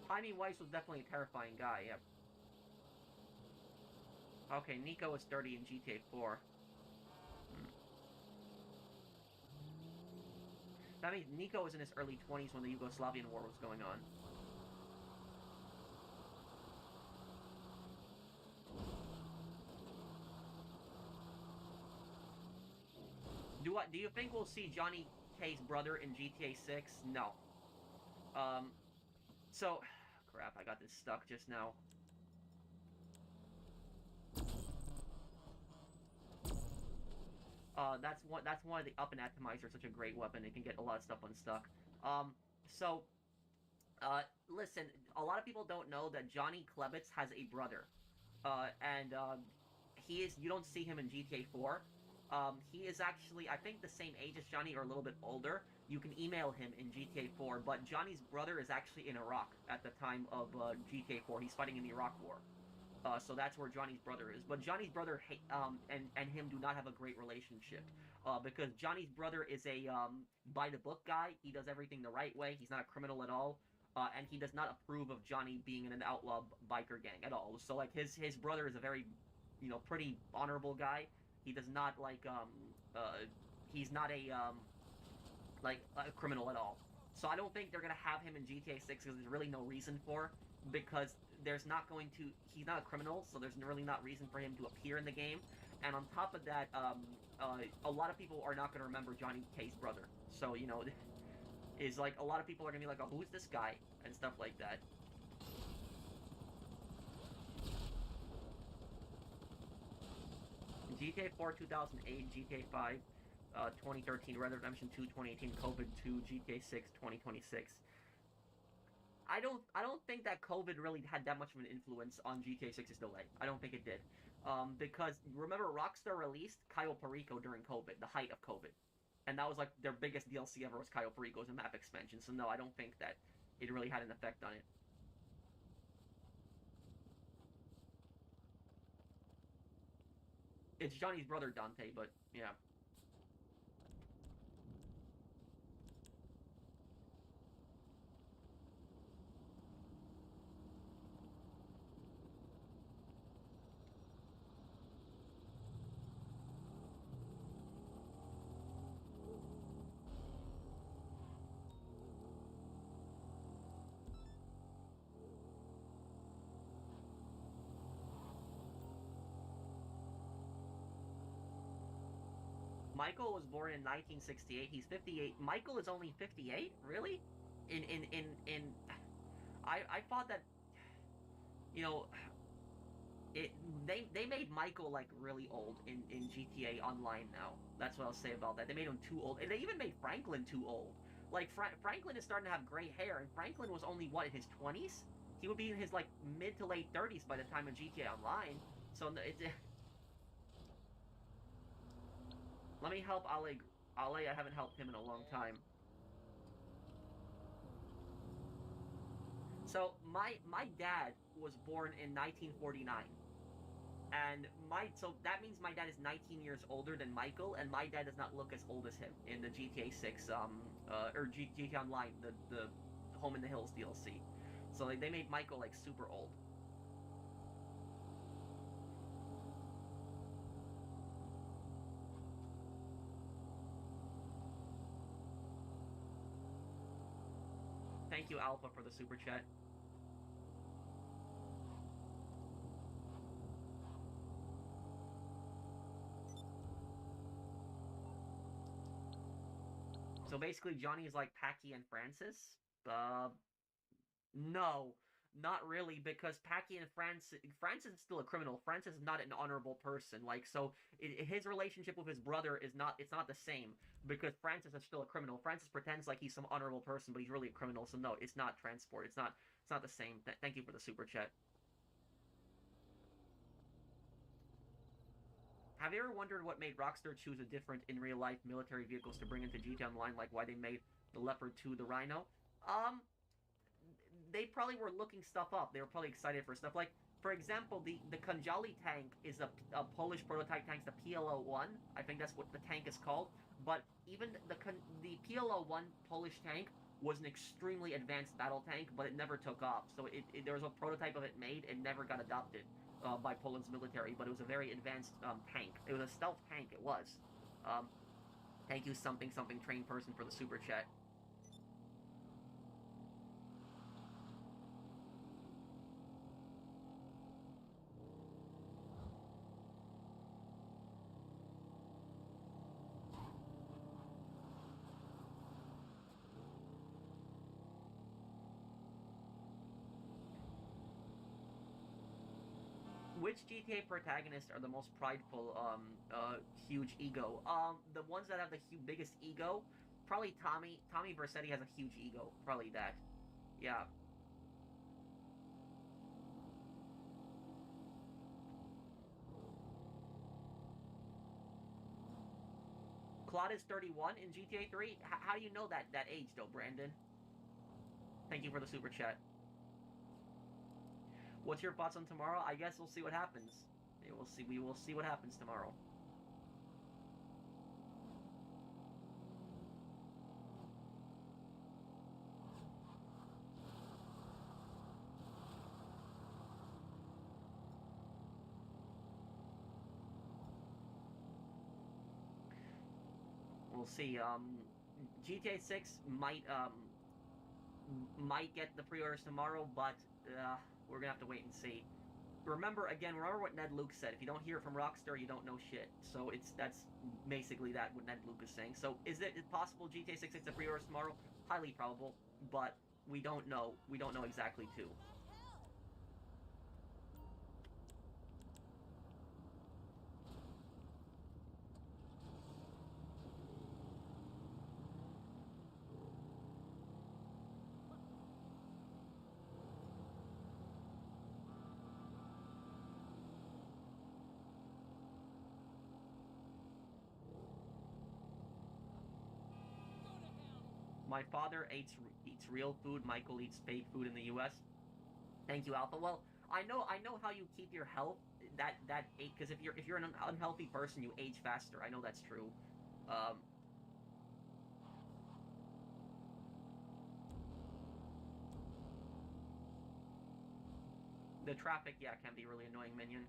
Jaime Weiss was definitely a terrifying guy, yep. Okay, Nico is 30 in GTA 4. That means Nico was in his early 20s when the Yugoslavian war was going on. Do you think we'll see Johnny K's brother in GTA 6? No. So, crap, I got this stuck just now. That's why the up and atomizer is such a great weapon. It can get a lot of stuff unstuck. Listen, a lot of people don't know that Johnny Klebitz has a brother, you don't see him in GTA 4. He is actually, I think, the same age as Johnny or a little bit older. You can email him in GTA 4, but Johnny's brother is actually in Iraq at the time of GTA 4. He's fighting in the Iraq War. So that's where Johnny's brother is. But Johnny's brother and him do not have a great relationship. Because Johnny's brother is a by-the-book guy. He does everything the right way. He's not a criminal at all. And he does not approve of Johnny being in an outlaw biker gang at all. So, like, his brother is a very, pretty honorable guy. He does not, he's not a criminal at all. So I don't think they're going to have him in GTA 6 because there's really no reason for. Because he's not a criminal, so there's really not reason for him to appear in the game. And on top of that, a lot of people are not going to remember Johnny K's brother. So, is like, a lot of people are going to be like, oh, who's this guy? And stuff like that. GTA 4 2008, GTA 5 2013, Red Dead Redemption 2 2018, COVID 2, GTA 6 2026. I don't think that COVID really had that much of an influence on GTA 6's delay. I don't think it did. Because, remember, Rockstar released Cayo Perico during COVID, the height of COVID. And that was, like, their biggest DLC ever was Cayo Perico as a map expansion. So, no, I don't think that it really had an effect on it. It's Johnny's brother, Dante, but, yeah. Michael was born in 1968. He's 58. Michael is only 58? Really? I thought that, they made Michael, like, really old in GTA Online now. That's what I'll say about that. They made him too old. And they even made Franklin too old. Like, Franklin is starting to have gray hair, and Franklin was only, what, in his 20s? He would be in his, like, mid to late 30s by the time of GTA Online. So, it's... Let me help Ale. I haven't helped him in a long time. So, my dad was born in 1949. And so that means my dad is 19 years older than Michael, and my dad does not look as old as him in the GTA 6, or GTA Online, the Home in the Hills DLC. So, like, they made Michael, like, super old. Thank you, Alpha, for the super chat. So basically, Johnny is like Packy and Francis. No. Not really, because Paki and Francis is still a criminal. Francis is not an honorable person. Like, so his relationship with his brother is not, it's not the same, because Francis is still a criminal. Francis pretends like he's some honorable person, but he's really a criminal. So no, it's not transport. It's not the same. Thank you for the super chat. Have you ever wondered what made Rockstar choose a different in real life military vehicles to bring into GTA Online, like why they made the Leopard 2 the Rhino? Um, they probably were looking stuff up. They were probably excited for stuff. Like, for example, the Kanjali tank is a Polish prototype tank, the PLO-1. I think that's what the tank is called. But even the PLO-1 Polish tank was an extremely advanced battle tank, but it never took off. So there was a prototype of it made and never got adopted by Poland's military. But it was a very advanced tank. It was a stealth tank. It was. Thank you, something trained person, for the super chat. Which GTA protagonists are the most prideful, huge ego? The ones that have the biggest ego, probably Tommy. Tommy Vercetti has a huge ego. Probably that. Yeah. Claude is 31 in GTA 3? How do you know that age, though, Brandon? Thank you for the super chat. What's your thoughts on tomorrow? I guess we'll see what happens. We will see what happens tomorrow. We'll see. GTA 6 might get the pre-orders tomorrow, but we're gonna have to wait and see. Remember what Ned Luke said. If you don't hear from Rockstar, you don't know shit. So that's basically what Ned Luke is saying. So is it possible GTA 6 gets the pre-orders tomorrow? Highly probable, but we don't know. We don't know exactly too. My father eats real food. Michael eats fake food in the U.S. Thank you, Alpha. Well, I know how you keep your health. Because if you're an unhealthy person, you age faster. I know that's true. The traffic, yeah, can be really annoying, Minion.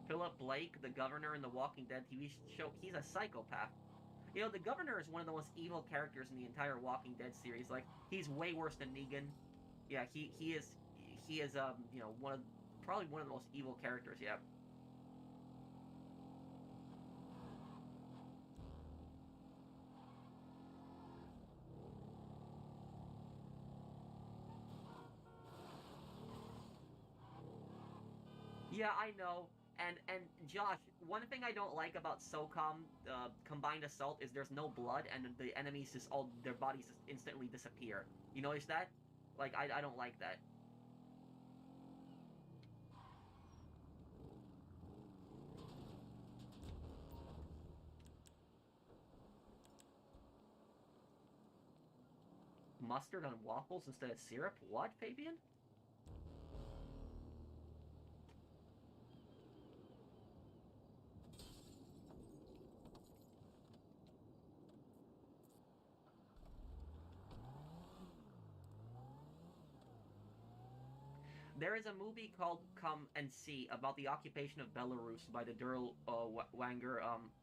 Philip Blake, the governor in the Walking Dead TV show, he's a psychopath. You know, the governor is one of the most evil characters in the entire Walking Dead series. Like, he's way worse than Negan. Yeah, he is you know, probably one of the most evil characters. Yeah. Yeah, I know. And Josh, one thing I don't like about SOCOM combined assault is there's no blood, and the enemies just all their bodies just instantly disappear. You notice that? Like, I don't like that. Mustard on waffles instead of syrup? What, Fabian? There is a movie called Come and See about the occupation of Belarus by the Durl Wanger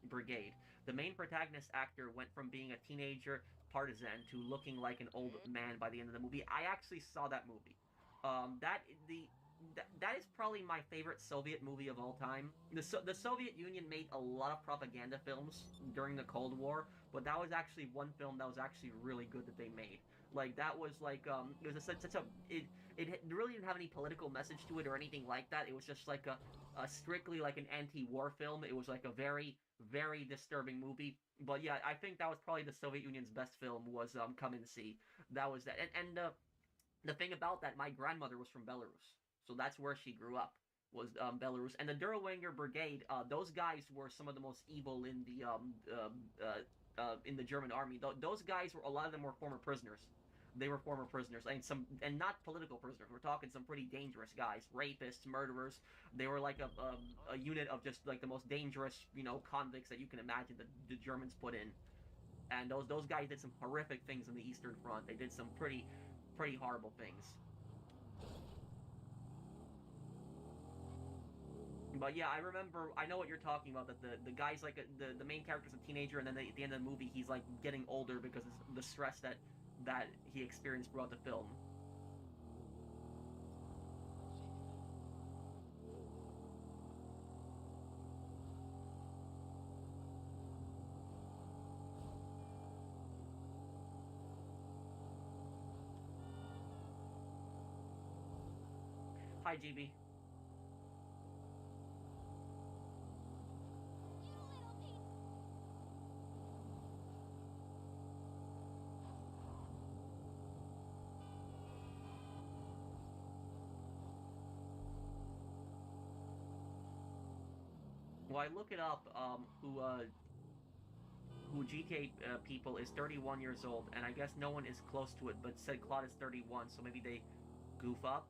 Brigade. The main protagonist actor went from being a teenager partisan to looking like an old man by the end of the movie. I actually saw that movie. That the that is probably my favorite Soviet movie of all time. The Soviet Union made a lot of propaganda films during the Cold War, but that was actually one film that was actually really good that they made. Like that was like it was such a it really didn't have any political message to it or anything like that. It was just like a strictly like an anti-war film. It was like a very disturbing movie. But yeah, I think that was probably the Soviet Union's best film was Come and See. That was that. And the thing about that, my grandmother was from Belarus, so that's where she grew up. Was Belarus, and the Durwanger Brigade. Those guys were some of the most evil in the German army. Those guys were, a lot of them were former prisoners. They were former prisoners, and not political prisoners. We're talking some pretty dangerous guys, rapists, murderers. They were like a unit of just like the most dangerous, convicts that you can imagine that the Germans put in. And those guys did some horrific things in the Eastern Front. They did some pretty horrible things. But yeah, I know what you're talking about. That the guy's like the main character's a teenager, and then at the end of the movie, he's like getting older because of the stress that he experienced throughout the film. Hi, GB. Well, I look it up. Who GTA people is 31 years old, and I guess no one is close to it, but said Claude is 31, so maybe they goof up.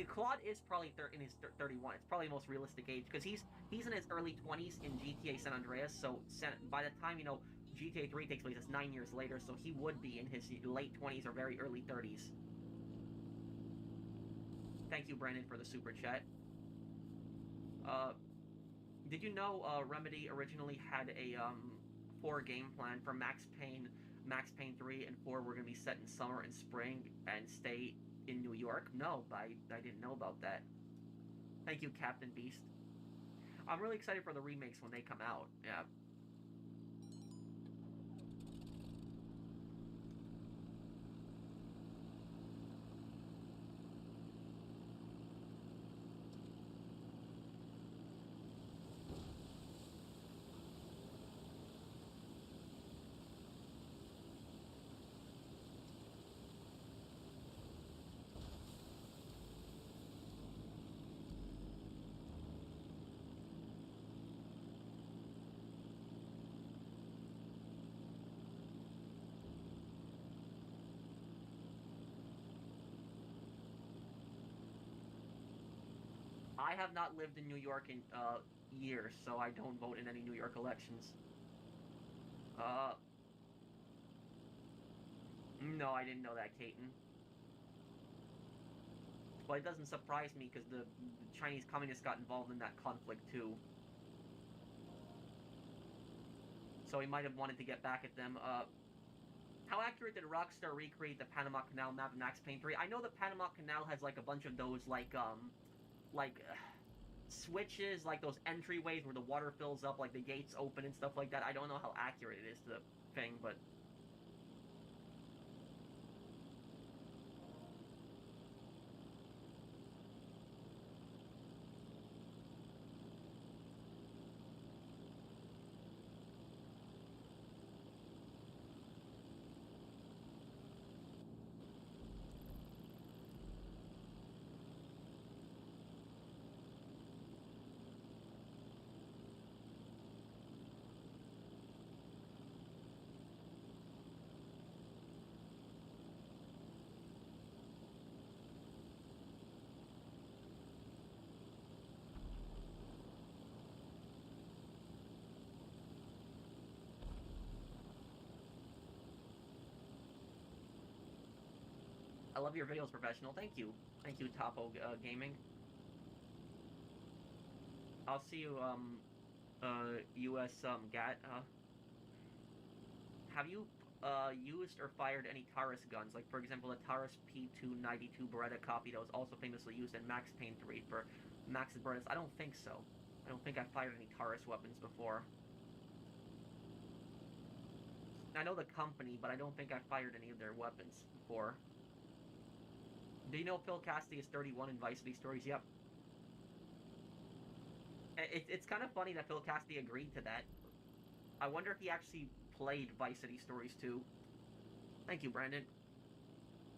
Claude is probably in his 31. It's probably the most realistic age because he's in his early 20s in GTA San Andreas. So by the time GTA 3 takes place, it's 9 years later. So he would be in his late 20s or very early 30s. Thank you, Brandon, for the super chat. Uh, did you know Remedy originally had a 4 game plan for Max Payne? Max Payne 3 and 4 were going to be set in summer and spring and stay in New York? No, I didn't know about that. Thank you, Captain Beast. I'm really excited for the remakes when they come out. Yeah. I have not lived in New York in years, so I don't vote in any New York elections. Uh, no, I didn't know that, Caton. But it doesn't surprise me because the Chinese communists got involved in that conflict too. So he might have wanted to get back at them. How accurate did Rockstar recreate the Panama Canal map in Max Payne 3? I know the Panama Canal has like a bunch of those like switches, like those entryways where the water fills up, like the gates open and stuff like that. I don't know how accurate it is to the thing, but I love your videos, professional. Thank you. Thank you, Topo Gaming. I'll see you, US, GAT. Have you used or fired any Taurus guns, like for example the Taurus P292 Beretta copy that was also famously used in Max Payne 3 for Max's Berettas? I don't think so. I don't think I fired any Taurus weapons before. I know the company, but I don't think I fired any of their weapons before. Do you know Phil Cassidy is 31 in Vice City Stories? Yep. It's kind of funny that Phil Cassidy agreed to that. I wonder if he actually played Vice City Stories 2. Thank you, Brandon.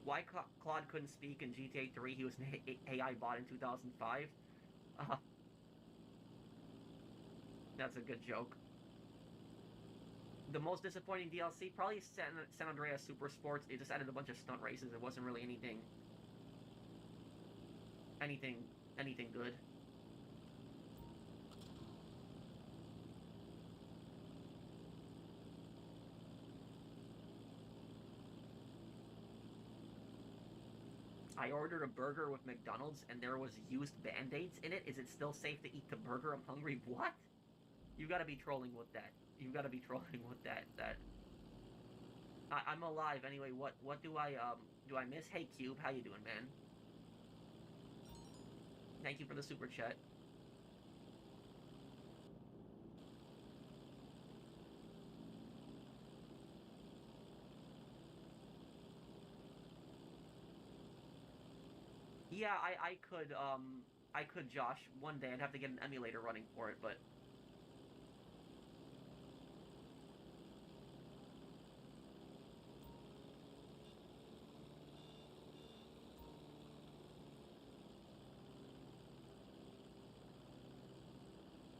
Why Claude couldn't speak in GTA 3? He was an AI bot in 2005. That's a good joke. The most disappointing DLC? Probably San Andreas Super Sports. It just added a bunch of stunt races. It wasn't really anything good. I ordered a burger with McDonald's and there was used Band-Aids in it. Is it still safe to eat the burger? I'm hungry. What? You gotta be trolling with that. You gotta be trolling with that. I'm alive anyway. What do I miss? Hey Cube, how you doing, man? Thank you for the super chat. Yeah, I could, Josh. One day I'd have to get an emulator running for it, but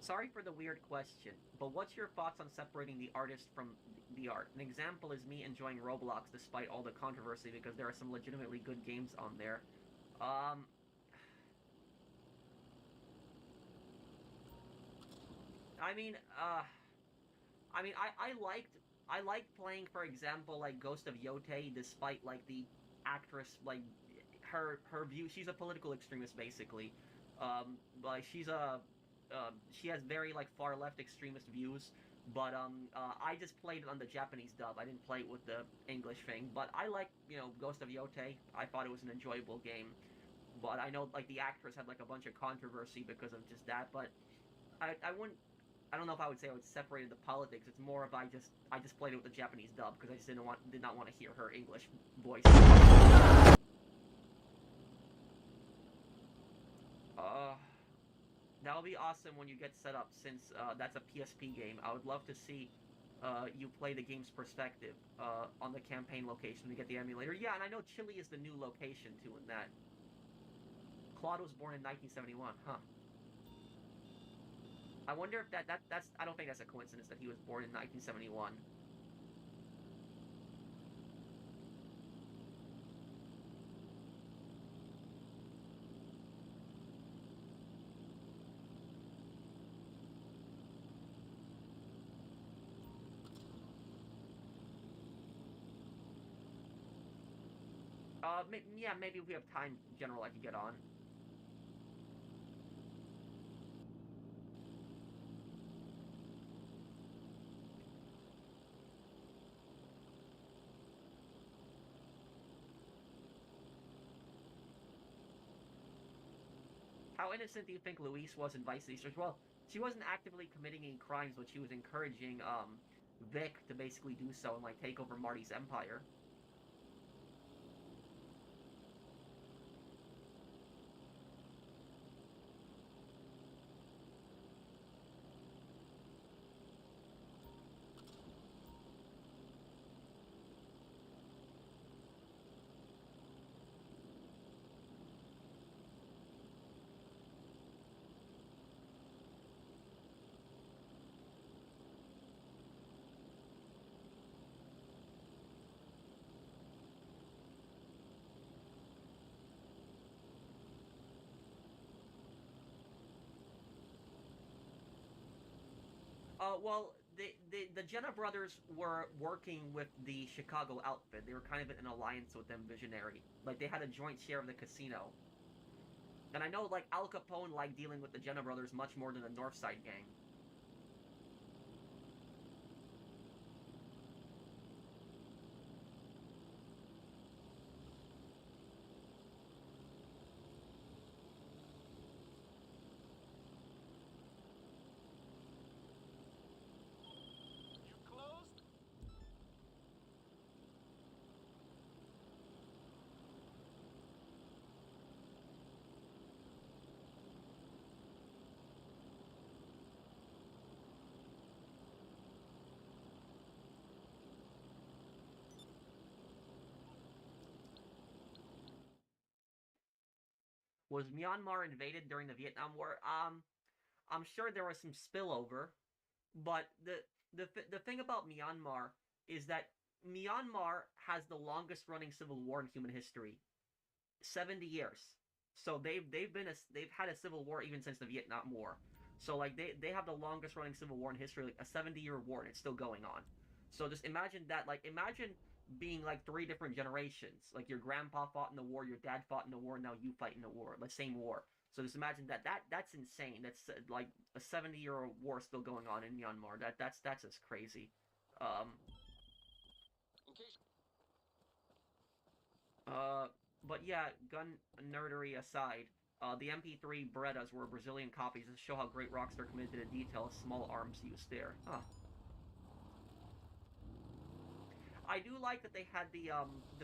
sorry for the weird question, but what's your thoughts on separating the artist from the art? An example is me enjoying Roblox despite all the controversy because there are some legitimately good games on there. I mean, I liked playing, for example, like Ghost of Yote, despite like the actress, like her view. She's a political extremist, basically. Like she has very like far left extremist views. But I just played it on the Japanese dub. I didn't play it with the English thing. But I like, Ghost of Yote. I thought it was an enjoyable game. But I know like the actress had like a bunch of controversy because of just that. But I wouldn't. I don't know if I would say I would separate the politics. It's more of I just played it with the Japanese dub because I just did not want to hear her English voice. That'll be awesome when you get set up, since that's a PSP game. I would love to see you play the game's perspective on the campaign location to get the emulator. Yeah, and I know Chile is the new location too in that. Claude was born in 1971, huh? I wonder if that's I don't think that's a coincidence that he was born in 1971. Yeah, maybe if we have time, General, I can get on. How innocent do you think Louise was in Vice City? Well, she wasn't actively committing any crimes, but she was encouraging Vic to basically do so and like take over Marty's empire. Well, the Jenna brothers were working with the Chicago outfit. They were kind of in an alliance with them, Visionary. Like, they had a joint share of the casino. And I know, like, Al Capone liked dealing with the Jenna brothers much more than the Northside gang. Was Myanmar invaded during the Vietnam War? I'm sure there was some spillover, but the thing about Myanmar is that Myanmar has the longest running civil war in human history, 70 years. So they've had a civil war even since the Vietnam War. So like they have the longest running civil war in history, like a 70-year war, and it's still going on. So just imagine that, like imagine being like three different generations. Like your grandpa fought in the war, your dad fought in the war, now you fight in the war, the same war. So just imagine that's insane. That's like a 70-year war still going on in Myanmar. That's just crazy. Um, In case but yeah, gun nerdery aside, the MP3 Berettas were Brazilian copies to show how great Rockstar committed to the detail of small arms used there. Huh. I do like that they had the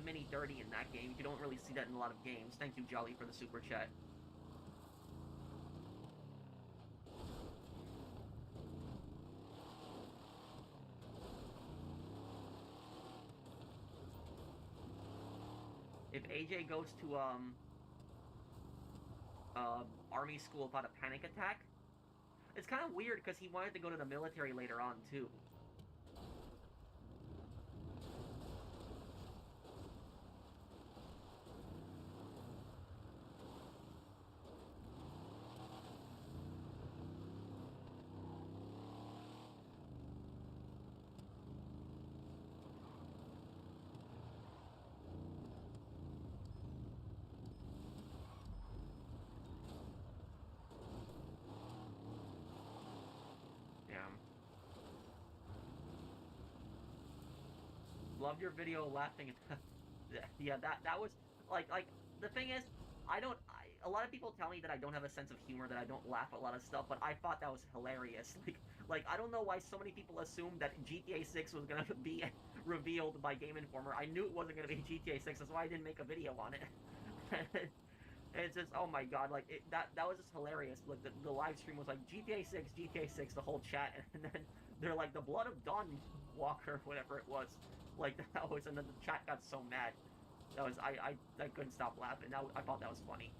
Mini 30 in that game. You don't really see that in a lot of games. Thank you, Jolly, for the super chat. If AJ goes to army school without a panic attack, it's kind of weird because he wanted to go to the military later on too. Loved your video laughing. Yeah, that was like the thing is, a lot of people tell me that I don't have a sense of humor, that I don't laugh at a lot of stuff, but I thought that was hilarious. Like I don't know why so many people assumed that GTA 6 was gonna be revealed by Game Informer. I knew it wasn't gonna be GTA 6. That's why I didn't make a video on it. It's just, oh my god, like that was just hilarious. Like the live stream was like GTA 6, GTA 6, the whole chat, and then they're like the Blood of Dawn Walker, whatever it was. Like that was, and then the chat got so mad. That was I couldn't stop laughing. I thought that was funny.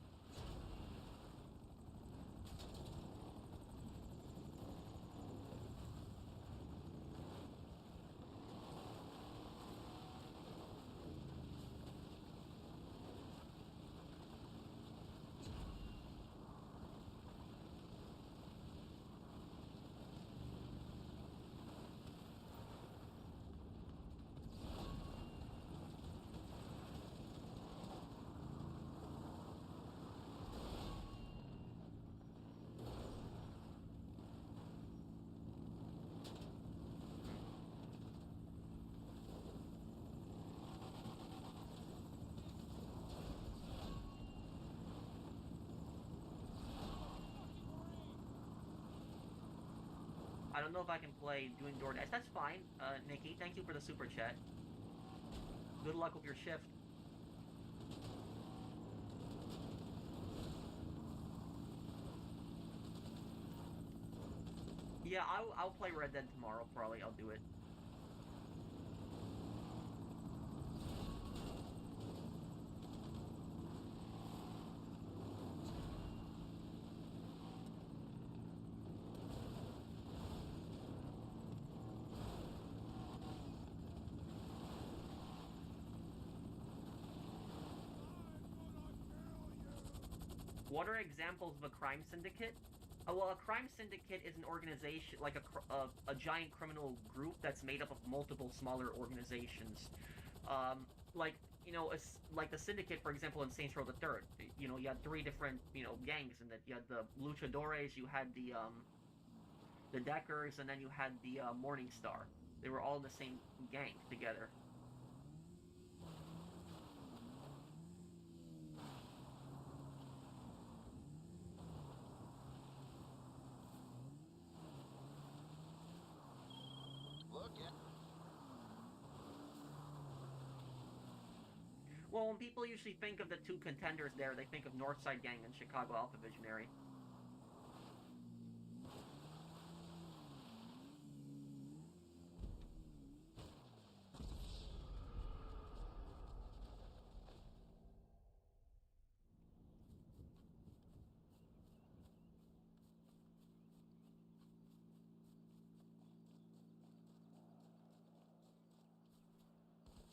I don't know if I can play doing DoorDash. That's fine, Nikki. Thank you for the super chat. Good luck with your shift. Yeah, I'll play Red Dead tomorrow, probably. I'll do it. What are examples of a crime syndicate? Well, a crime syndicate is an organization, like a giant criminal group that's made up of multiple smaller organizations. Like, you know, like the syndicate, for example, in Saints Row the Third. You know, you had three different, you know, gangs, and that you had the Luchadores, you had the Deckers, and then you had the Morning Star. They were all in the same gang together. Well, when people usually think of the two contenders there, they think of Northside Gang and Chicago Alpha Visionary.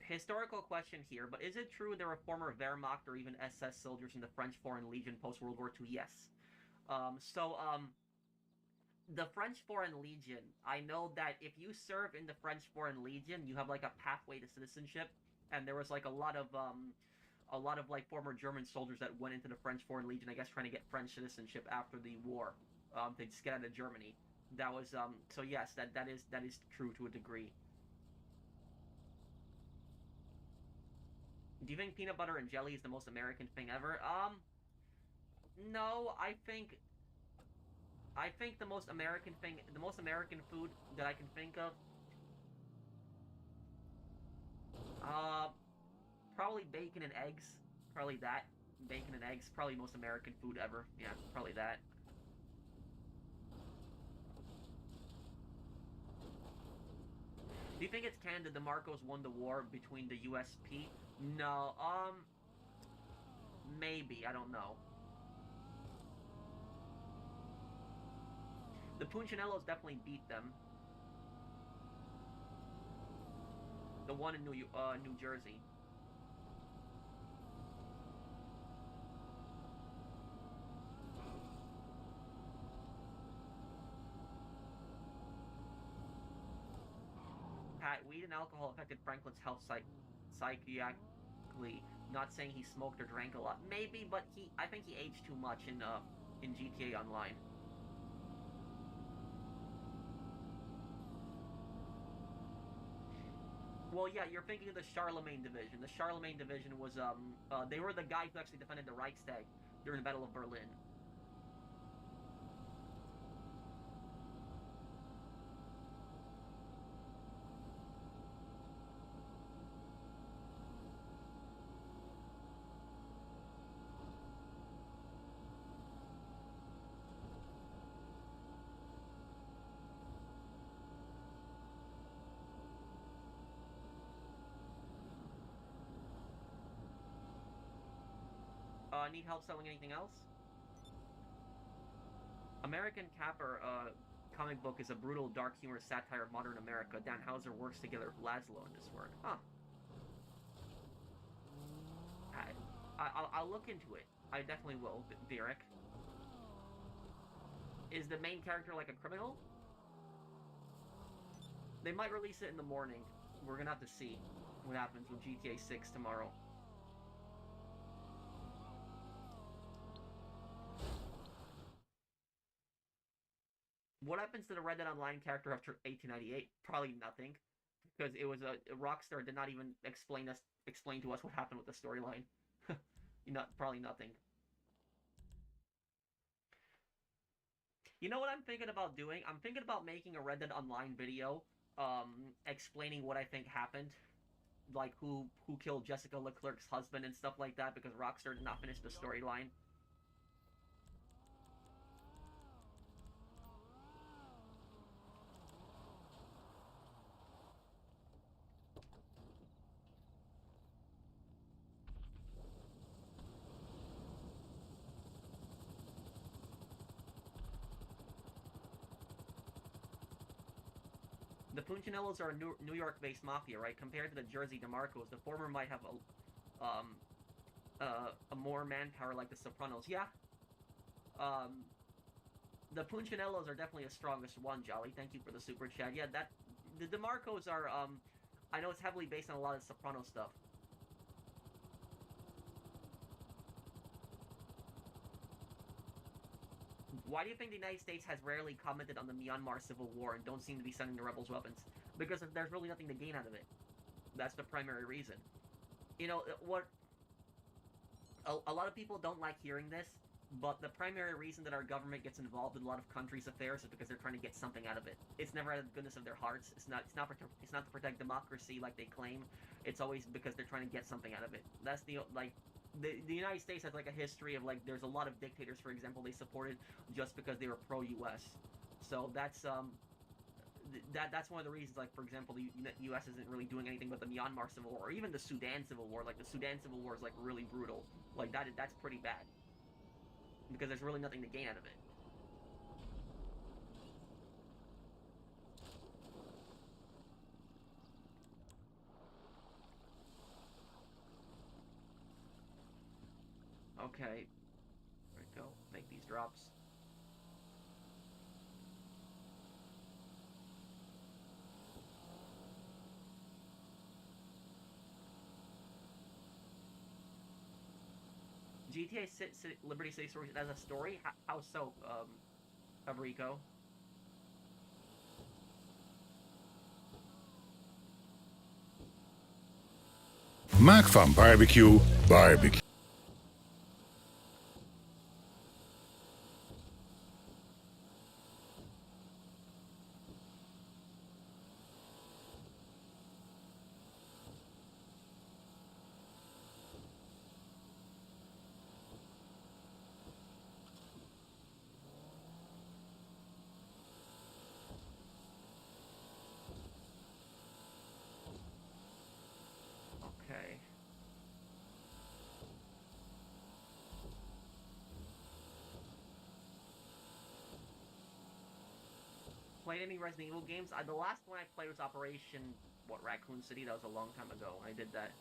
Historical question here, but is it true there were former Wehrmacht or even SS soldiers in the French Foreign Legion post-World War II? Yes. The French Foreign Legion, I know that if you serve in the French Foreign Legion, you have like a pathway to citizenship, and there was like a lot of like former German soldiers that went into the French Foreign Legion, I guess trying to get French citizenship after the war, to just get out of Germany. That was so yes, that is true to a degree. Do you think peanut butter and jelly is the most American thing ever? No, I think the most American thing, the most American food that I can think of, probably bacon and eggs. Probably that. Bacon and eggs, probably most American food ever. Yeah, probably that. Do you think it's canon that the Marcos won the war between the USP? No, maybe, I don't know. The Punchinellos definitely beat them. The one in New Jersey. Pat, weed and alcohol affected Franklin's health psychiatrically. Not saying he smoked or drank a lot. Maybe, but I think he aged too much in GTA Online. Well, yeah, you're thinking of the Charlemagne Division. The Charlemagne Division was, they were the guys who actually defended the Reichstag during the Battle of Berlin. Need help selling anything else? American Capper comic book is a brutal, dark humor satire of modern America. Dan Houser works together with Laszlo in this work. Huh. I'll look into it. I definitely will, Derek. Is the main character like a criminal? They might release it in the morning. We're gonna have to see what happens with GTA 6 tomorrow. What happens to the Red Dead Online character after 1898? Probably nothing, because it was a Rockstar did not even explain to us what happened with the storyline. Probably nothing. You know what I'm thinking about doing? I'm thinking about making a Red Dead Online video, explaining what I think happened, like who killed Jessica Leclerc's husband and stuff like that, because Rockstar did not finish the storyline. The Punchinellos are a New York-based mafia, right? Compared to the Jersey DeMarcos, the former might have a more manpower like the Sopranos. Yeah. The Punchinellos are definitely the strongest one, Jolly. Thank you for the super chat. Yeah, the DeMarcos are, I know it's heavily based on a lot of Soprano stuff. Why do you think the United States has rarely commented on the Myanmar Civil War and don't seem to be sending the rebels weapons? Because there's really nothing to gain out of it. That's the primary reason. You know, what... A lot of people don't like hearing this, but the primary reason that our government gets involved in a lot of countries' affairs is because they're trying to get something out of it. It's never out of the goodness of their hearts. It's not to protect democracy like they claim. It's always because they're trying to get something out of it. That's the, like... The United States has like a history of like there's a lot of dictators, for example, they supported just because they were pro-U.S. So that's that's one of the reasons, like for example, the U.S. isn't really doing anything but the Myanmar Civil War, or even the Sudan Civil War. Like the Sudan Civil War is like really brutal. Like that's pretty bad because there's really nothing to gain out of it. Okay. There we go. Make these drops. GTA Liberty City Stories as a story? How so, Fabrico? Maak van barbecue, barbecue. Okay. Played any Resident Evil games? The last one I played was Operation, Raccoon City? That was a long time ago. I did that.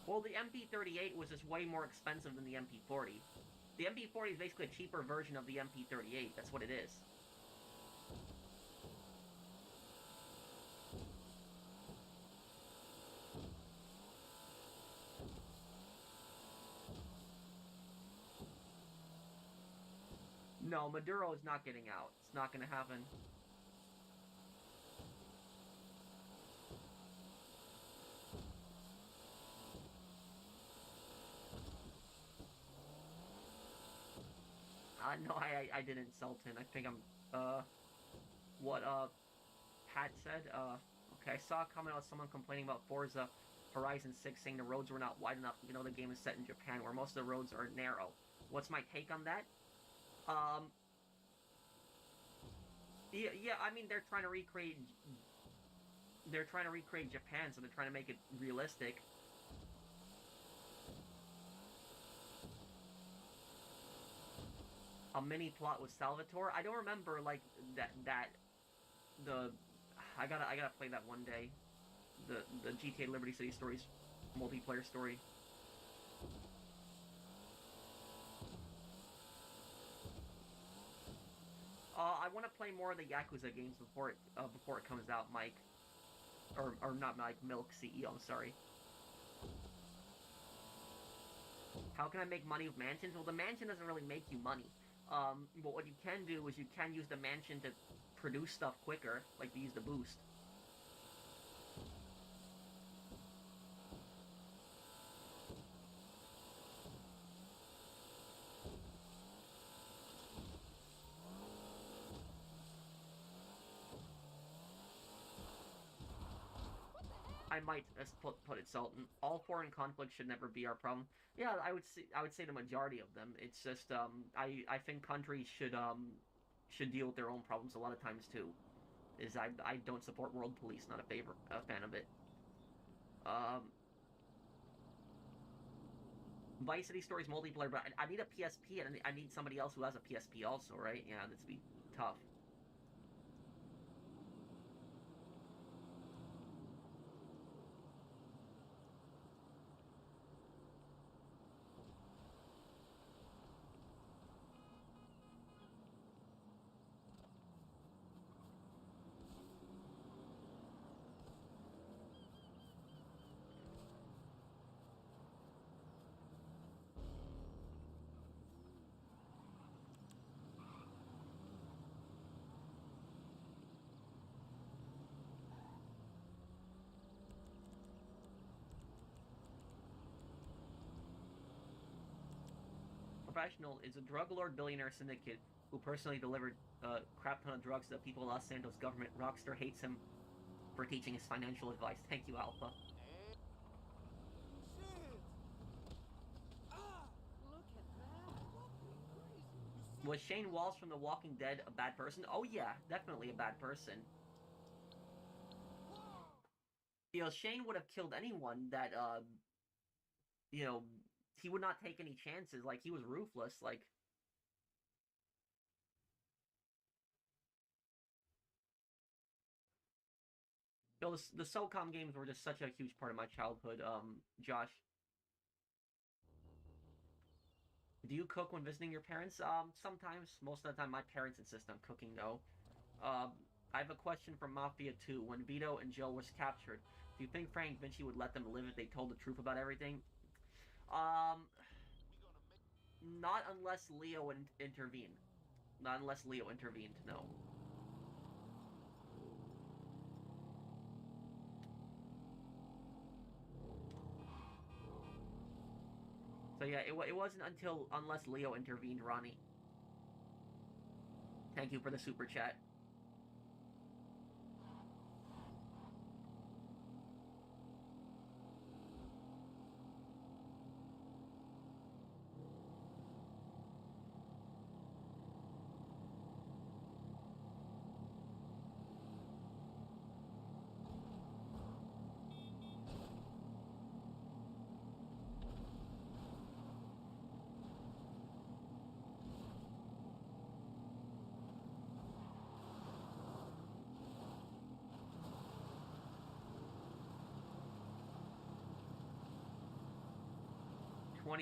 Well, the MP38 was just way more expensive than the MP40. The MP40 is basically a cheaper version of the MP38. That's what it is. No, Maduro is not getting out. It's not gonna happen. No, I didn't insult him. I think I'm, what, Pat said, okay, I saw a comment about someone complaining about Forza Horizon 6 saying the roads were not wide enough, even though the game is set in Japan, where most of the roads are narrow. What's my take on that? Yeah, I mean, they're trying to recreate Japan, so they're trying to make it realistic. A mini plot with Salvatore. I don't remember like that. I gotta play that one day. The GTA Liberty City Stories multiplayer story. I want to play more of the Yakuza games before it comes out, Mike. Or not Mike, Milk CEO. I'm sorry. How can I make money with mansions? Well, the mansion doesn't really make you money. But what you can do is you can use the mansion to produce stuff quicker, like to use the boost. I might put it Sultan. All foreign conflicts should never be our problem. Yeah, I would say the majority of them. It's just I think countries should deal with their own problems a lot of times too. I don't support world police, not a fan of it. Um, Vice City Stories multiplayer, but I need a PSP and I need somebody else who has a PSP also, right? Yeah, that's be tough. Professional is a drug lord billionaire syndicate who personally delivered a crap ton of drugs to the people of Los Santos government. Rockstar hates him for teaching his financial advice. Thank you, Alpha. Look at that. Was Shane Walsh from The Walking Dead a bad person? Oh yeah, definitely a bad person. You know, Shane would have killed anyone that, you know, he would not take any chances. Like, he was ruthless. Like, yo, the SOCOM games were just such a huge part of my childhood. Josh, do you cook when visiting your parents? Sometimes. Most of the time, my parents insist on cooking, though. I have a question from Mafia 2. When Vito and Joe was captured, do you think Frank Vinci would let them live if they told the truth about everything? Not unless Leo intervened. Not unless Leo intervened, no. So yeah, it wasn't unless Leo intervened, Ronnie. Thank you for the super chat.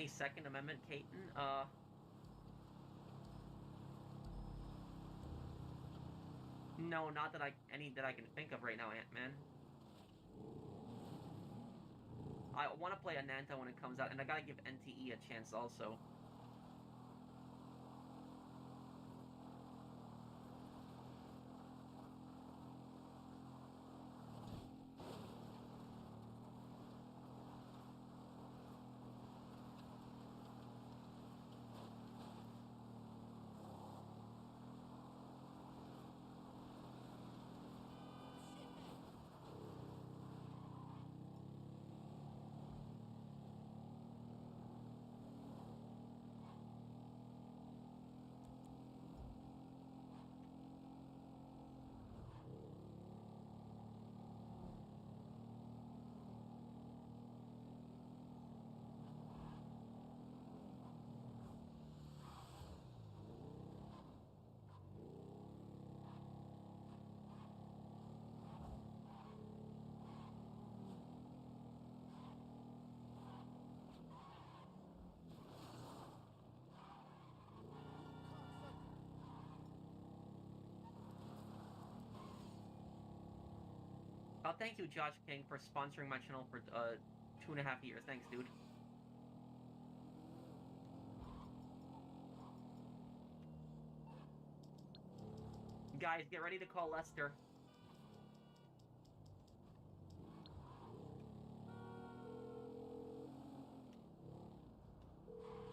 Second Amendment, Caton. No, not that any that I can think of right now, Ant-Man. I want to play Ananta when it comes out, and I gotta give NTE a chance also. Thank you, Josh King, for sponsoring my channel for 2.5 years. Thanks, dude. Guys, get ready to call Lester.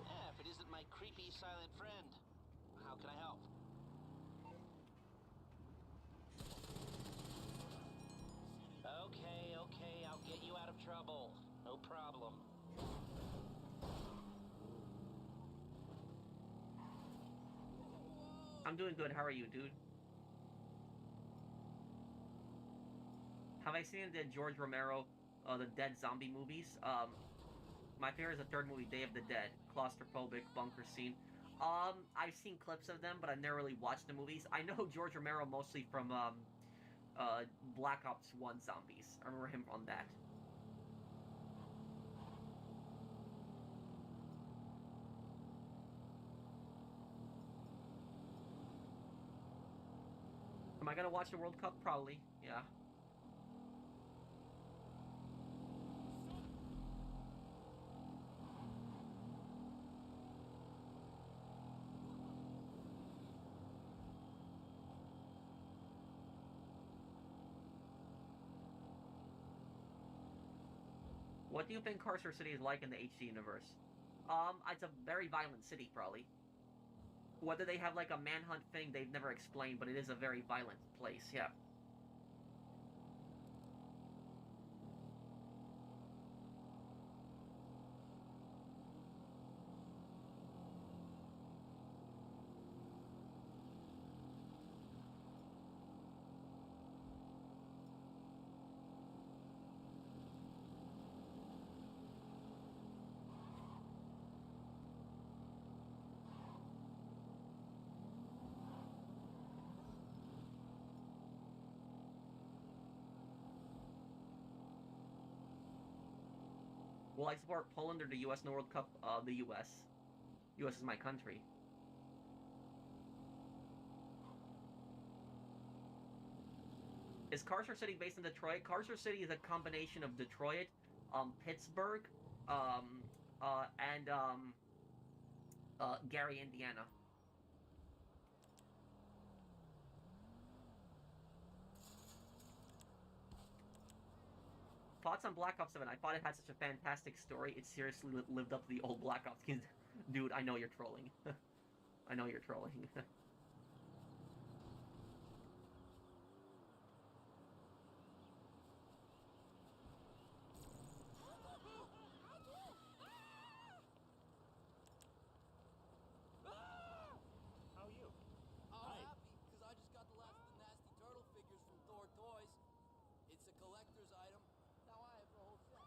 If it isn't my creepy silent friend, how can I help? Okay, I'll get you out of trouble. No problem. I'm doing good. How are you, dude? Have I seen the George Romero, the Dead Zombie movies? My favorite is the third movie, Day of the Dead. Claustrophobic bunker scene. I've seen clips of them, but I've never really watched the movies. I know George Romero mostly from Black Ops 1 Zombies. I remember him on that. Am I gonna watch the World Cup? Probably, yeah. What do you think Carcer City is like in the HD universe? It's a very violent city, probably. Whether they have like a manhunt thing, they've never explained, but it is a very violent place, yeah. Will I support Poland or the U.S. in the World Cup? The U.S. U.S. is my country. Is Carcer City based in Detroit? Carcer City is a combination of Detroit, Pittsburgh, and Gary, Indiana. Thoughts on Black Ops 7? I thought it had such a fantastic story. It seriously lived up to the old Black Ops games. Dude, I know you're trolling. I know you're trolling. How are you? I'm happy because I just got the last of the nasty turtle figures from Thor Toys. It's a collector's item. Now I have the whole set.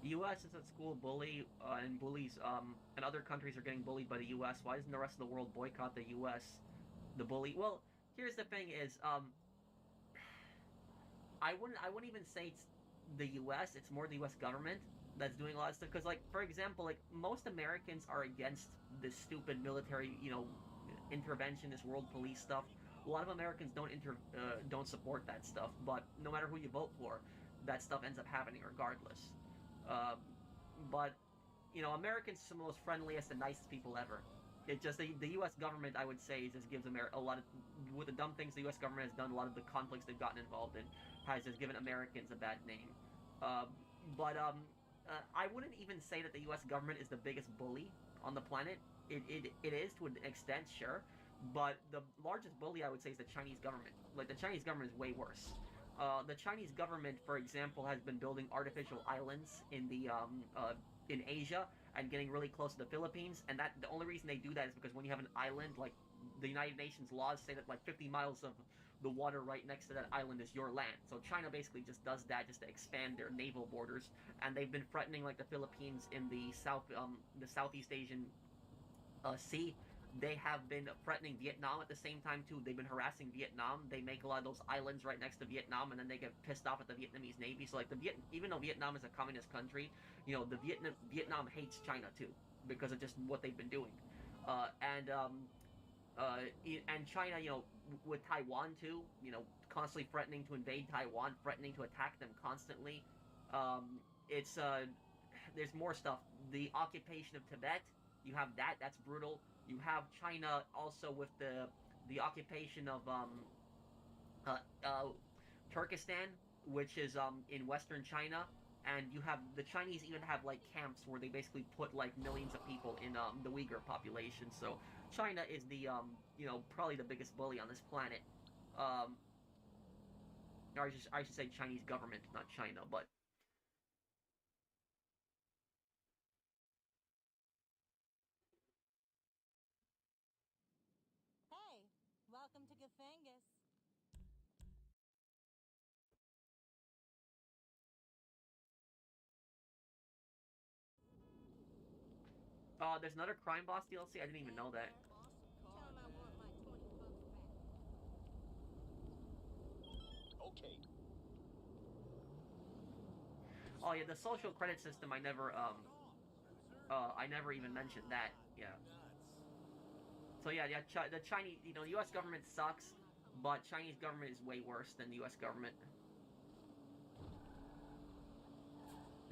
The U.S. is at school bully, and bullies, and other countries are getting bullied by the U.S. Why doesn't the rest of the world boycott the U.S.? The bully. Well, here's the thing: is I wouldn't even say it's the U.S. It's more the U.S. government that's doing a lot of stuff. Because, like, for example, like most Americans are against this stupid military, intervention, this world police stuff. A lot of Americans don't support that stuff. But no matter who you vote for, that stuff ends up happening regardless. But Americans are some of the most friendliest and nicest people ever. It just the U.S. government, I would say, just gives a lot of, with the dumb things the U.S. government has done, a lot of the conflicts they've gotten involved in, has just given Americans a bad name. But I wouldn't even say that the U.S. government is the biggest bully on the planet. It is to an extent, sure, but the largest bully I would say is the Chinese government. Like, the Chinese government is way worse. The Chinese government, for example, has been building artificial islands in Asia and getting really close to the Philippines, and that the only reason they do that is because when you have an island, like, the United Nations laws say that like 50 miles of the water right next to that island is your land. So China basically just does that just to expand their naval borders, and they've been threatening like the Philippines in the Southeast Asian Sea. They have been threatening Vietnam at the same time too. They've been harassing Vietnam. They make a lot of those islands right next to Vietnam, and then they get pissed off at the Vietnamese Navy. So like even though Vietnam is a communist country, the Vietnam hates China too because of just what they've been doing. And China, with Taiwan too, constantly threatening to invade Taiwan, threatening to attack them constantly. It's there's more stuff. The occupation of Tibet, you have that. That's brutal. You have China also with the occupation of Turkestan, which is in Western China, and you have the Chinese even have like camps where they basically put like millions of people in the Uyghur population. So China is the probably the biggest bully on this planet. Or I should say Chinese government, not China, but. Hey, welcome to Gafangus. There's another Crime Boss DLC. I didn't even know that. Tell him I want my 20 bucks back. Okay. Oh yeah, the social credit system. I never even mentioned that. Yeah. So yeah, the Chinese, U.S. government sucks, but Chinese government is way worse than the U.S. government.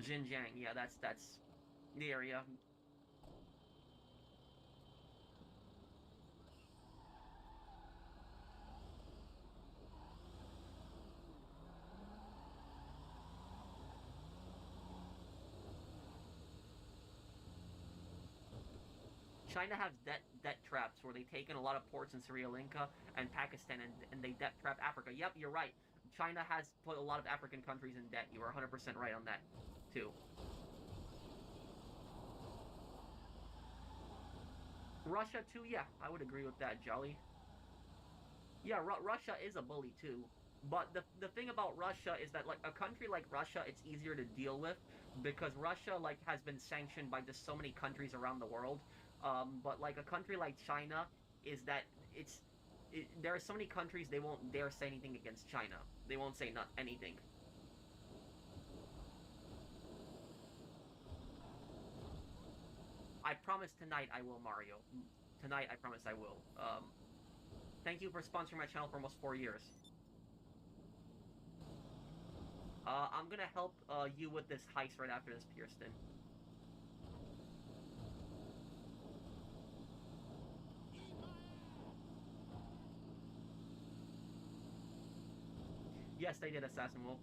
Xinjiang, yeah, that's the area. China has debt traps where they take in a lot of ports in Sri Lanka and Pakistan, and they debt trap Africa. Yep, you're right. China has put a lot of African countries in debt. You are 100% right on that, too. Russia, too, yeah, I would agree with that, Jolly. Yeah, Russia is a bully, too. But the thing about Russia is that like a country like Russia, it's easier to deal with because Russia like has been sanctioned by just so many countries around the world. But like a country like China is that there are so many countries they won't dare say anything against China. They won't say not anything. I promise tonight I will, Mario. Tonight I promise I will. Thank you for sponsoring my channel for almost 4 years. I'm gonna help you with this heist right after this, Kirsten. Yes, they did, Assassin Wolf.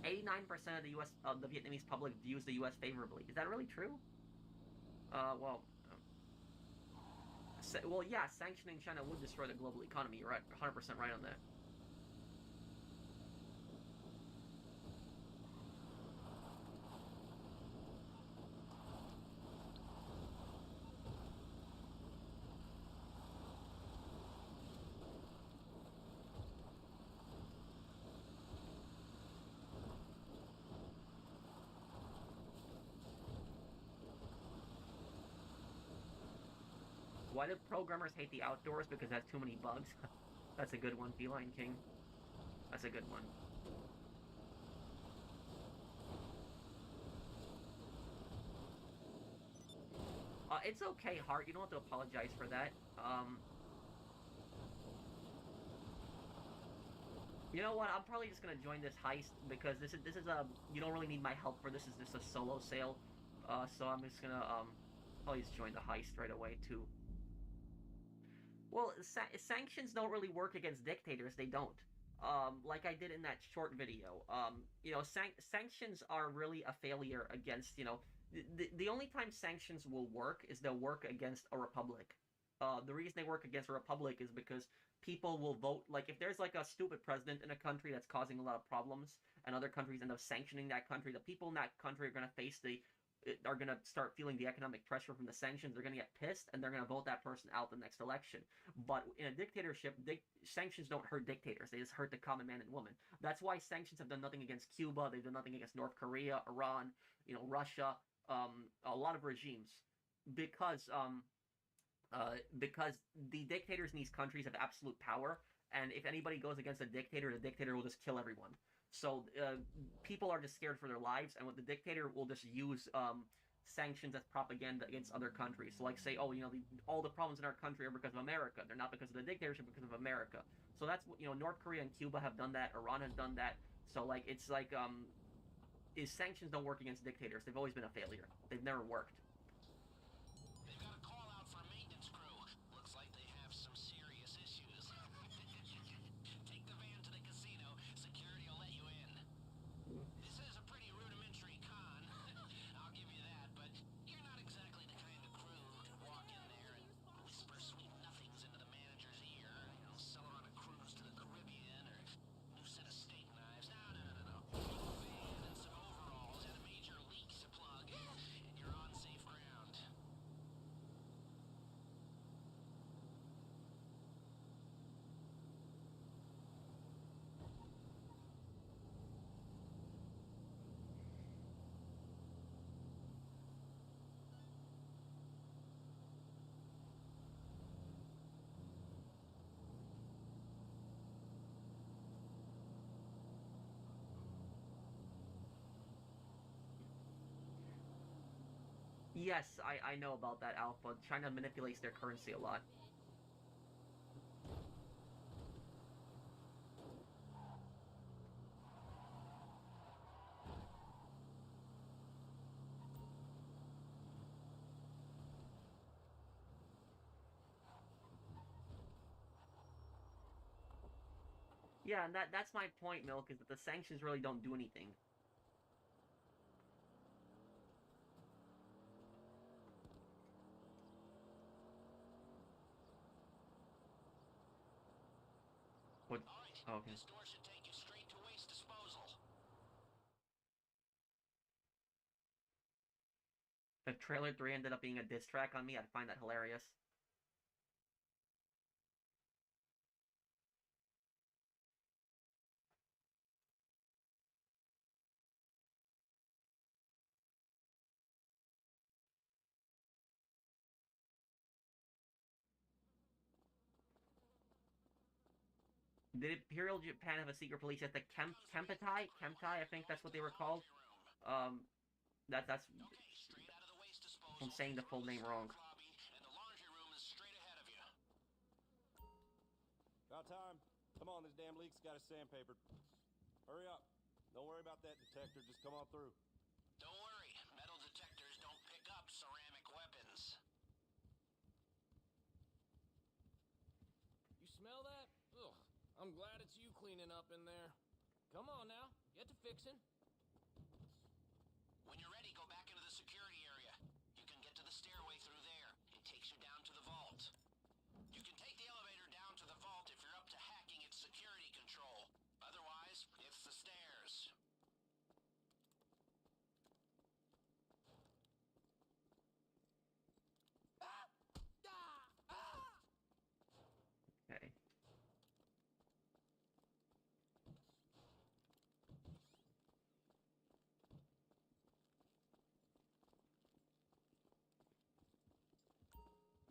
89% of the U.S. The Vietnamese public views the U.S. favorably. Is that really true? Well, well, yeah, sanctioning China would destroy the global economy. You're right, 100% right on that. Why do programmers hate the outdoors? Because it has too many bugs. That's a good one, Feline King. That's a good one. It's okay, Heart. You don't have to apologize for that. You know what? I'm probably just gonna join this heist because this is a you don't really need my help for this. Is just a solo sale, so I'm just gonna probably just join the heist right away too. Well, sanctions don't really work against dictators. They don't. Like I did in that short video. You know, sanctions are really a failure against. You know, the only time sanctions will work is they'll work against a republic. The reason they work against a republic is because people will vote. Like if there's like a stupid president in a country that's causing a lot of problems, and other countries end up sanctioning that country, the people in that country are going to face the are going to start feeling the economic pressure from the sanctions. They're going to get pissed, and they're going to vote that person out the next election. But in a dictatorship, sanctions don't hurt dictators. They just hurt the common man and woman. That's why sanctions have done nothing against Cuba. They've done nothing against North Korea, Iran, you know, Russia, a lot of regimes, because because the dictators in these countries have absolute power, and if anybody goes against the dictator will just kill everyone. So people are just scared for their lives, and what the dictator will just use sanctions as propaganda against other countries. So like say, oh, you know, all the problems in our country are because of America. They're not because of the dictatorship, because of America. So that's what, you know, North Korea and Cuba have done that. Iran has done that. So like it's like is sanctions don't work against dictators. They've always been a failure. They've never worked. They've got a call out for a maintenance crew. Looks like they have some serious issues. Take the van to the casino. Security will let you in. This is a pretty rudimentary con. I'll give you that, but you're not exactly the kind of crew to walk in there and whisper sweet nothings into the manager's ear. You know, sell her on a cruise to the Caribbean or new set of steak knives. No. Van and some overalls and a major leak to plug, and you're on safe ground. Yes, I know about that, Alpha. China manipulates their currency a lot. Yeah, and that's my point, Milk, is that the sanctions really don't do anything. What? All right, Oh, okay. this door should take you straight to waste disposal. If Trailer 3 ended up being a diss track on me, I'd find that hilarious. Did Imperial Japan have a secret police at the Kempai? Kempai, I think that's what they were called. Um, that's Okay, straight out of the waste disposal. I'm saying the full name wrong. Lobby, and the laundry room is straight ahead of you. About time. Come on, this damn leak's got us sandpapered. Hurry up. Don't worry about that detector. Just come on through. Don't worry, metal detectors don't pick up ceramic weapons. You smell that? Ugh. I'm glad it's you cleaning up in there. Come on now, get to fixing. When you're ready, go back into the security area. You can get to the stairway through there. It takes you down to the vault. You can take the elevator down to the vault if you're up to hacking its security control. Otherwise, it's the stairs. Okay.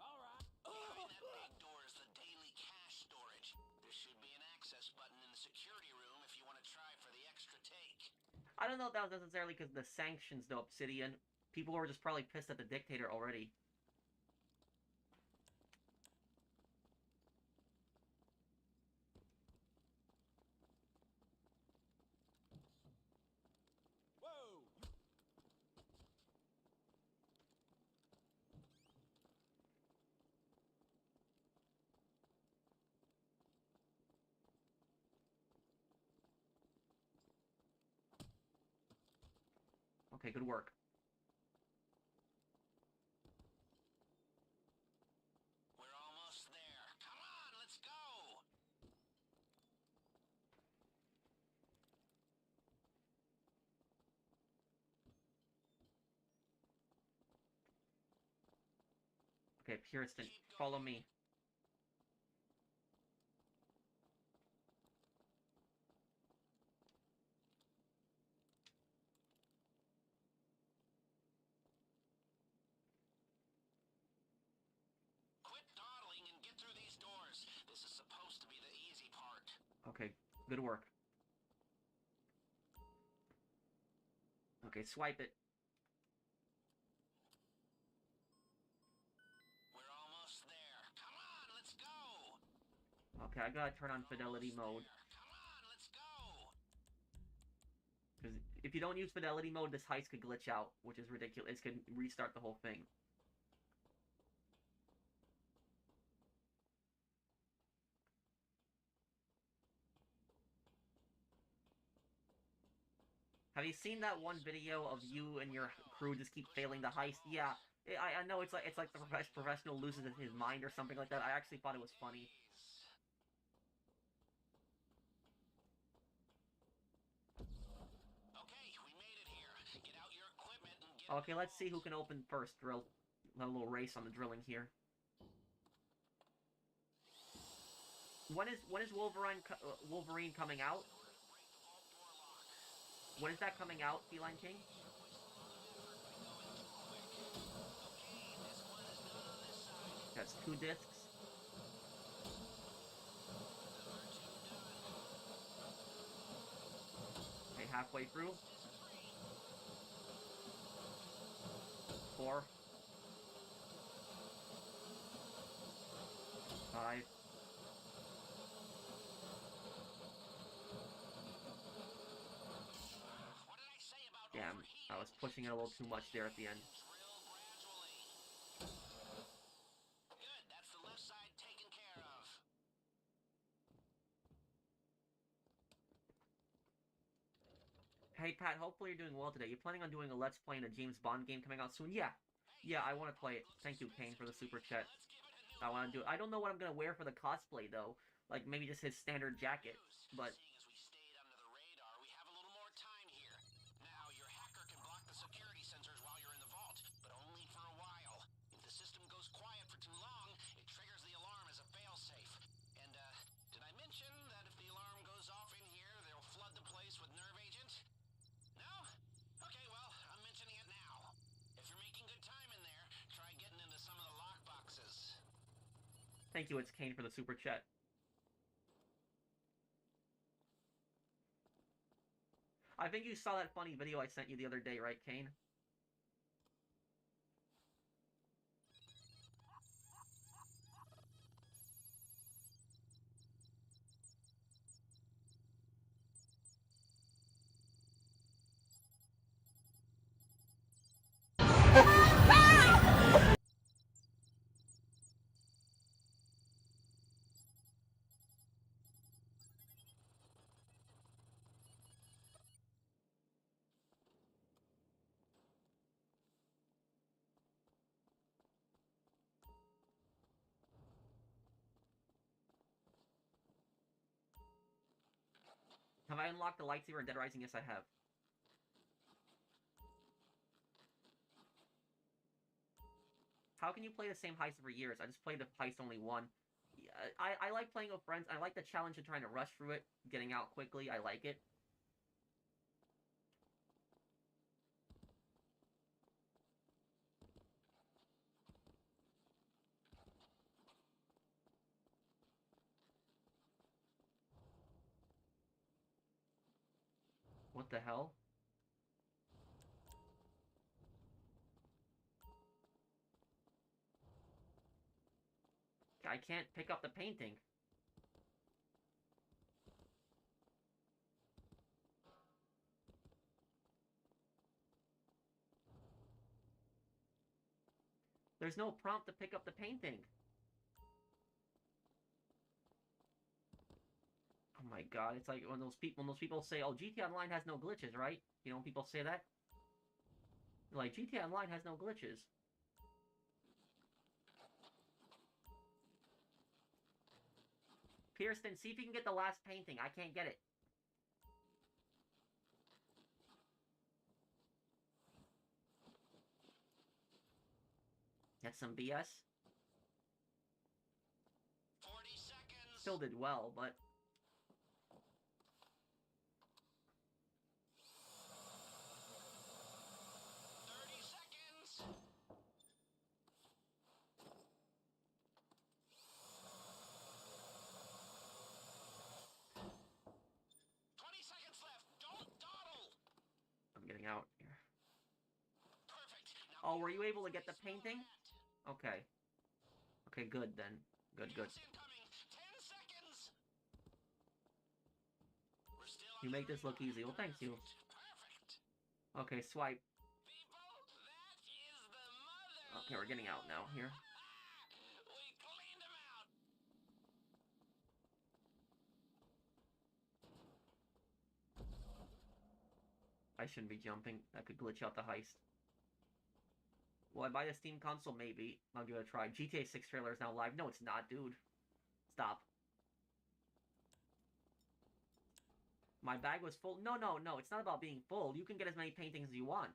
All right. Behind that big door is the daily cash storage. There should be an access button in the security room if you want to try for the extra take. I don't know if that was necessarily because the sanctions, though, Obsidian. People were just probably pissed at the dictator already. Whoa! Okay, good work. We're almost there. Come on, let's go! Okay, Puristan, Keep going. follow me. Quit dawdling and get through these doors. This is supposed to be the easy part. Okay, good work. Okay, swipe it. We're almost there. Come on, let's go! Okay, I gotta turn on fidelity mode. Come on, let's go! Because if you don't use fidelity mode, this heist could glitch out, which is ridiculous. It could restart the whole thing. Have you seen that one video of you and your crew just keep failing the heist? Yeah, I know it's like the professional loses his mind or something like that. I actually thought it was funny. Okay, we made it here. Get out your equipment and get Okay, let's see who can open first. Drill. A little race on the drilling here. When is Wolverine coming out? When is that coming out, Feline King? That's 2 discs. Okay, halfway through. 4. 5. What did I say about Damn, I was pushing it a little too much there at the end. drill gradually? Good, that's the left side taken care of. Hey Pat, hopefully you're doing well today. You planning on doing a Let's Play in a James Bond game coming out soon? Yeah. Yeah, I want to play it. Thank you, Kane, for the super chat. Let's give it a new I want to do it. I don't know what I'm going to wear for the cosplay, though. Like, maybe just his standard jacket. But Seeing as we stayed under the radar, we have a little more time here. Now, your hacker can block the security sensors while you're in the vault, but only Thank you, it's Kane for the super chat. I think you saw that funny video I sent you the other day, right, Kane? Have I unlocked the lightsaber in Dead Rising? Yes, I have. How can you play the same heist for years? I just played the heist only one. I like playing with friends. I like the challenge of trying to rush through it, getting out quickly. I like it. What the hell? I can't pick up the painting. There's no prompt to pick up the painting. Oh my god, it's like when those people say, "Oh, GTA Online has no glitches," right? You know when people say that? Like, GTA Online has no glitches. Pearson, see if you can get the last painting. I can't get it. That's some BS. 40 seconds. Still did well, but... 30 seconds. 20 seconds left. Don't dawdle. I'm getting out here. Perfect. Oh, were you able to get the painting? Okay. Okay, good then. Good, good. Incoming. 10 seconds. We're still You make this look easy. Well, thanks you. Perfect. Okay, swipe. People, that is the mother. Okay, we're getting out now here. We cleaned him out. I shouldn't be jumping. That could glitch out the heist. Will I buy the Steam console? Maybe. I'll give it a try. GTA 6 trailer is now live. No, it's not, dude. Stop. My bag was full. No, no, no. It's not about being full. You can get as many paintings as you want.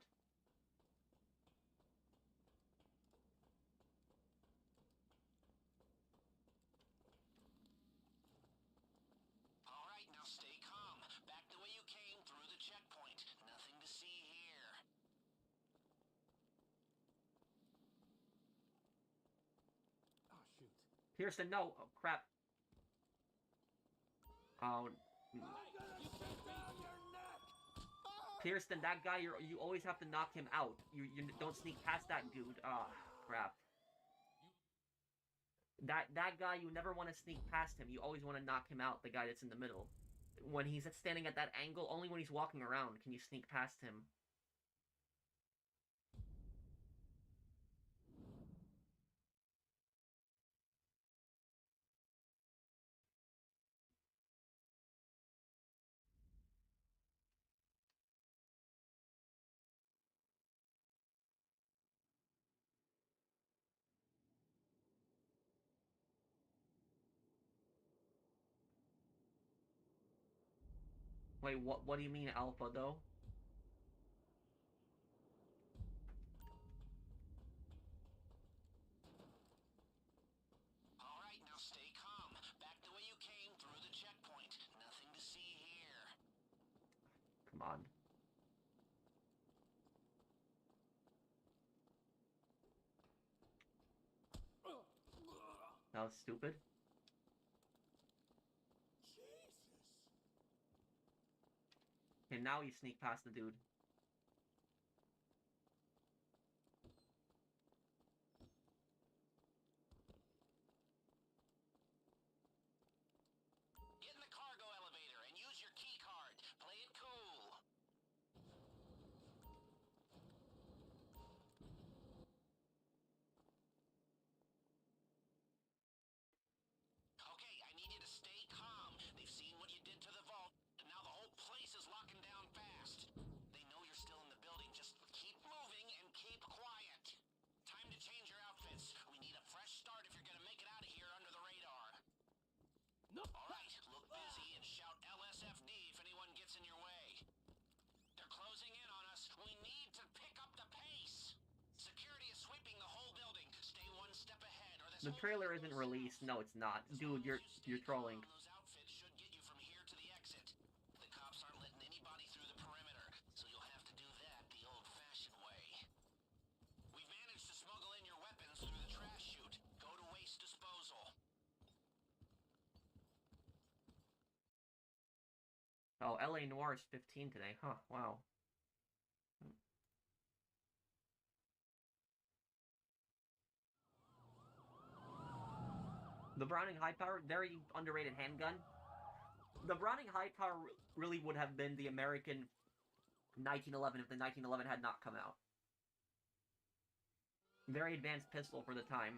All right, now stay calm. Back the way you came through the checkpoint. Nothing to see here. Oh, shoot. Pearson, no. Oh, crap. Oh. Pearson, that guy, you always have to knock him out. You don't sneak past that dude. Ah, crap. That guy, you never want to sneak past him. You always want to knock him out, the guy that's in the middle. When he's standing at that angle, only when he's walking around can you sneak past him. Wait, what do you mean alpha, though? All right, now stay calm. Back the way you came through the checkpoint. Nothing to see here. Come on. That was stupid. And now you sneak past the dude. Get in the cargo elevator and use your key card. Play it cool. Okay, I need you to stay calm. They've seen what you did to the vault, and now the whole place is locking down fast. They know you're still in the building. Just keep moving and keep quiet. Time to change your outfits. We need a fresh start if you're gonna make it out of here under the radar. No. All right, look busy and shout LSFD if anyone gets in your way. They're closing in on us. We need to pick up the pace. Security is sweeping the whole building. Stay one step ahead, or this The whole trailer thing isn't goes released. south. No, it's not. As Dude, long as you you're stay trolling. calm, those outfits should get you from here to the exit. The cops aren't letting anybody through the perimeter, so you'll have to do that the old-fashioned way. We've managed to smuggle in your weapons through the trash chute. Go to waste disposal. Oh, LA Noir is 15 today. Huh, wow. The Browning High Power, very underrated handgun. The Browning High Power really would have been the American 1911 if the 1911 had not come out. Very advanced pistol for the time.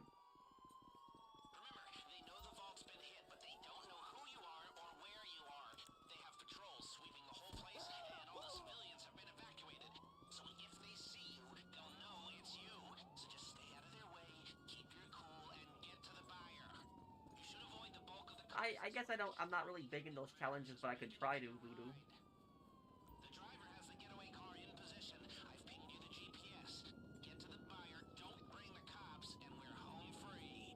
Remember, they know the vault's been hit, but they don't know who you are or where you are. They have patrols sweeping the whole place, and all the civilians have been evacuated. So if they see you, they'll know it's you. So just stay out of their way, keep your cool, and get to the buyer. You should avoid the bulk of the I guess I'm not really big in those challenges, but I could try to, Voodoo. The driver has the getaway car in position. I've pinged you the GPS. Get to the buyer, don't bring the cops, and we're home free.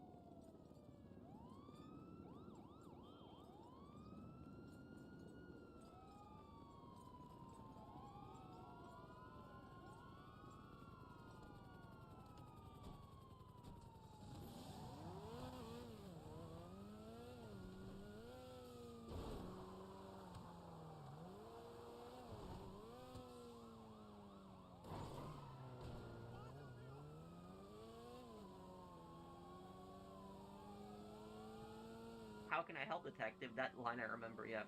How can I help, detective? That line I remember, yeah.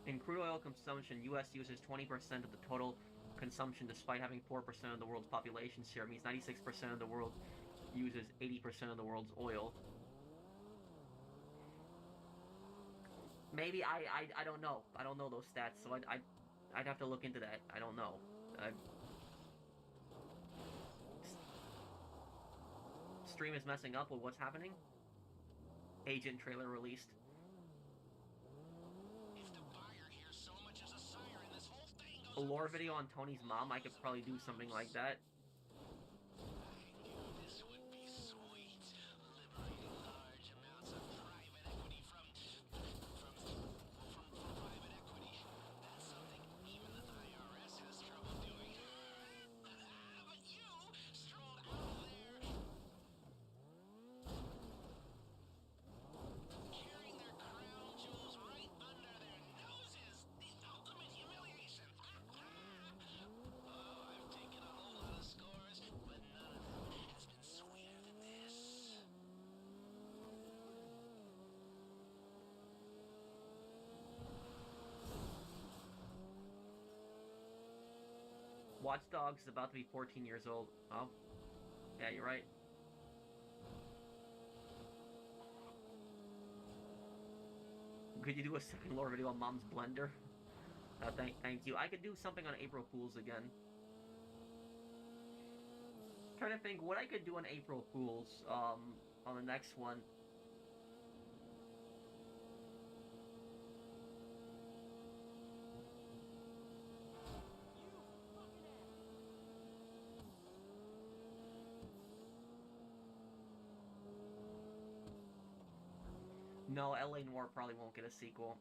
In crude oil consumption, U.S. uses 20% of the total consumption despite having 4% of the world's population share. It means 96% of the world uses 80% of the world's oil. Maybe I don't know. I don't know those stats, so I'd have to look into that. I don't know. Stream is messing up with what's happening. Agent trailer released. If the buyer hears so much as a siren, this whole thing A goes lore video on Tony's mom, I could probably do something like that. I knew this would be sweet. Liberating large amounts of private equity from private equity. That's something even the IRS has trouble doing. But you strolled out of there carrying their crown jewels right under their noses. The ultimate humiliation. Oh, I've taken a whole lot of Watch Dogs is about to be 14 years old. Oh. Yeah, you're right. Could you do a second lore video on Mom's Blender? Thank you. I could do something on April Fools again. Trying to think what I could do on April Fools, on the next one. No, LA Noire probably won't get a sequel.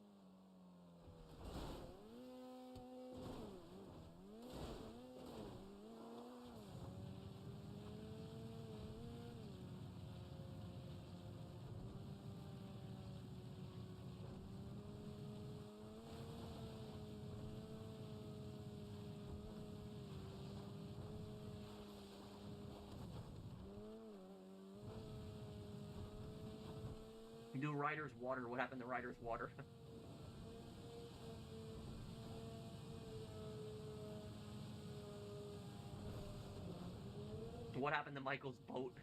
Do Rider's Water. What happened to Rider's Water? What happened to Michael's boat?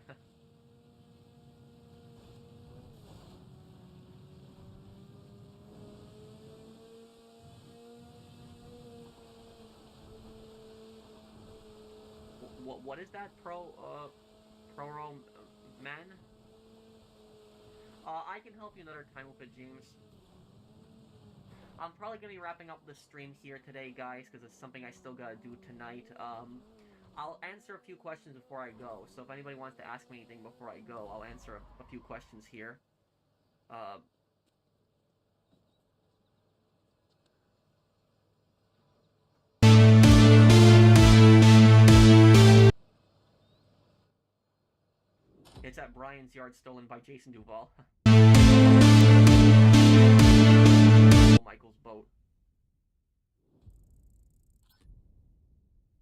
What is that? Pro man? I can help you another time with it, James. I'm probably gonna be wrapping up the stream here today, guys, because it's something I still gotta do tonight. I'll answer a few questions before I go, so if anybody wants to ask me anything before I go, I'll answer a few questions here. It's at Brian's yard, stolen by Jason Duval. Michael's boat.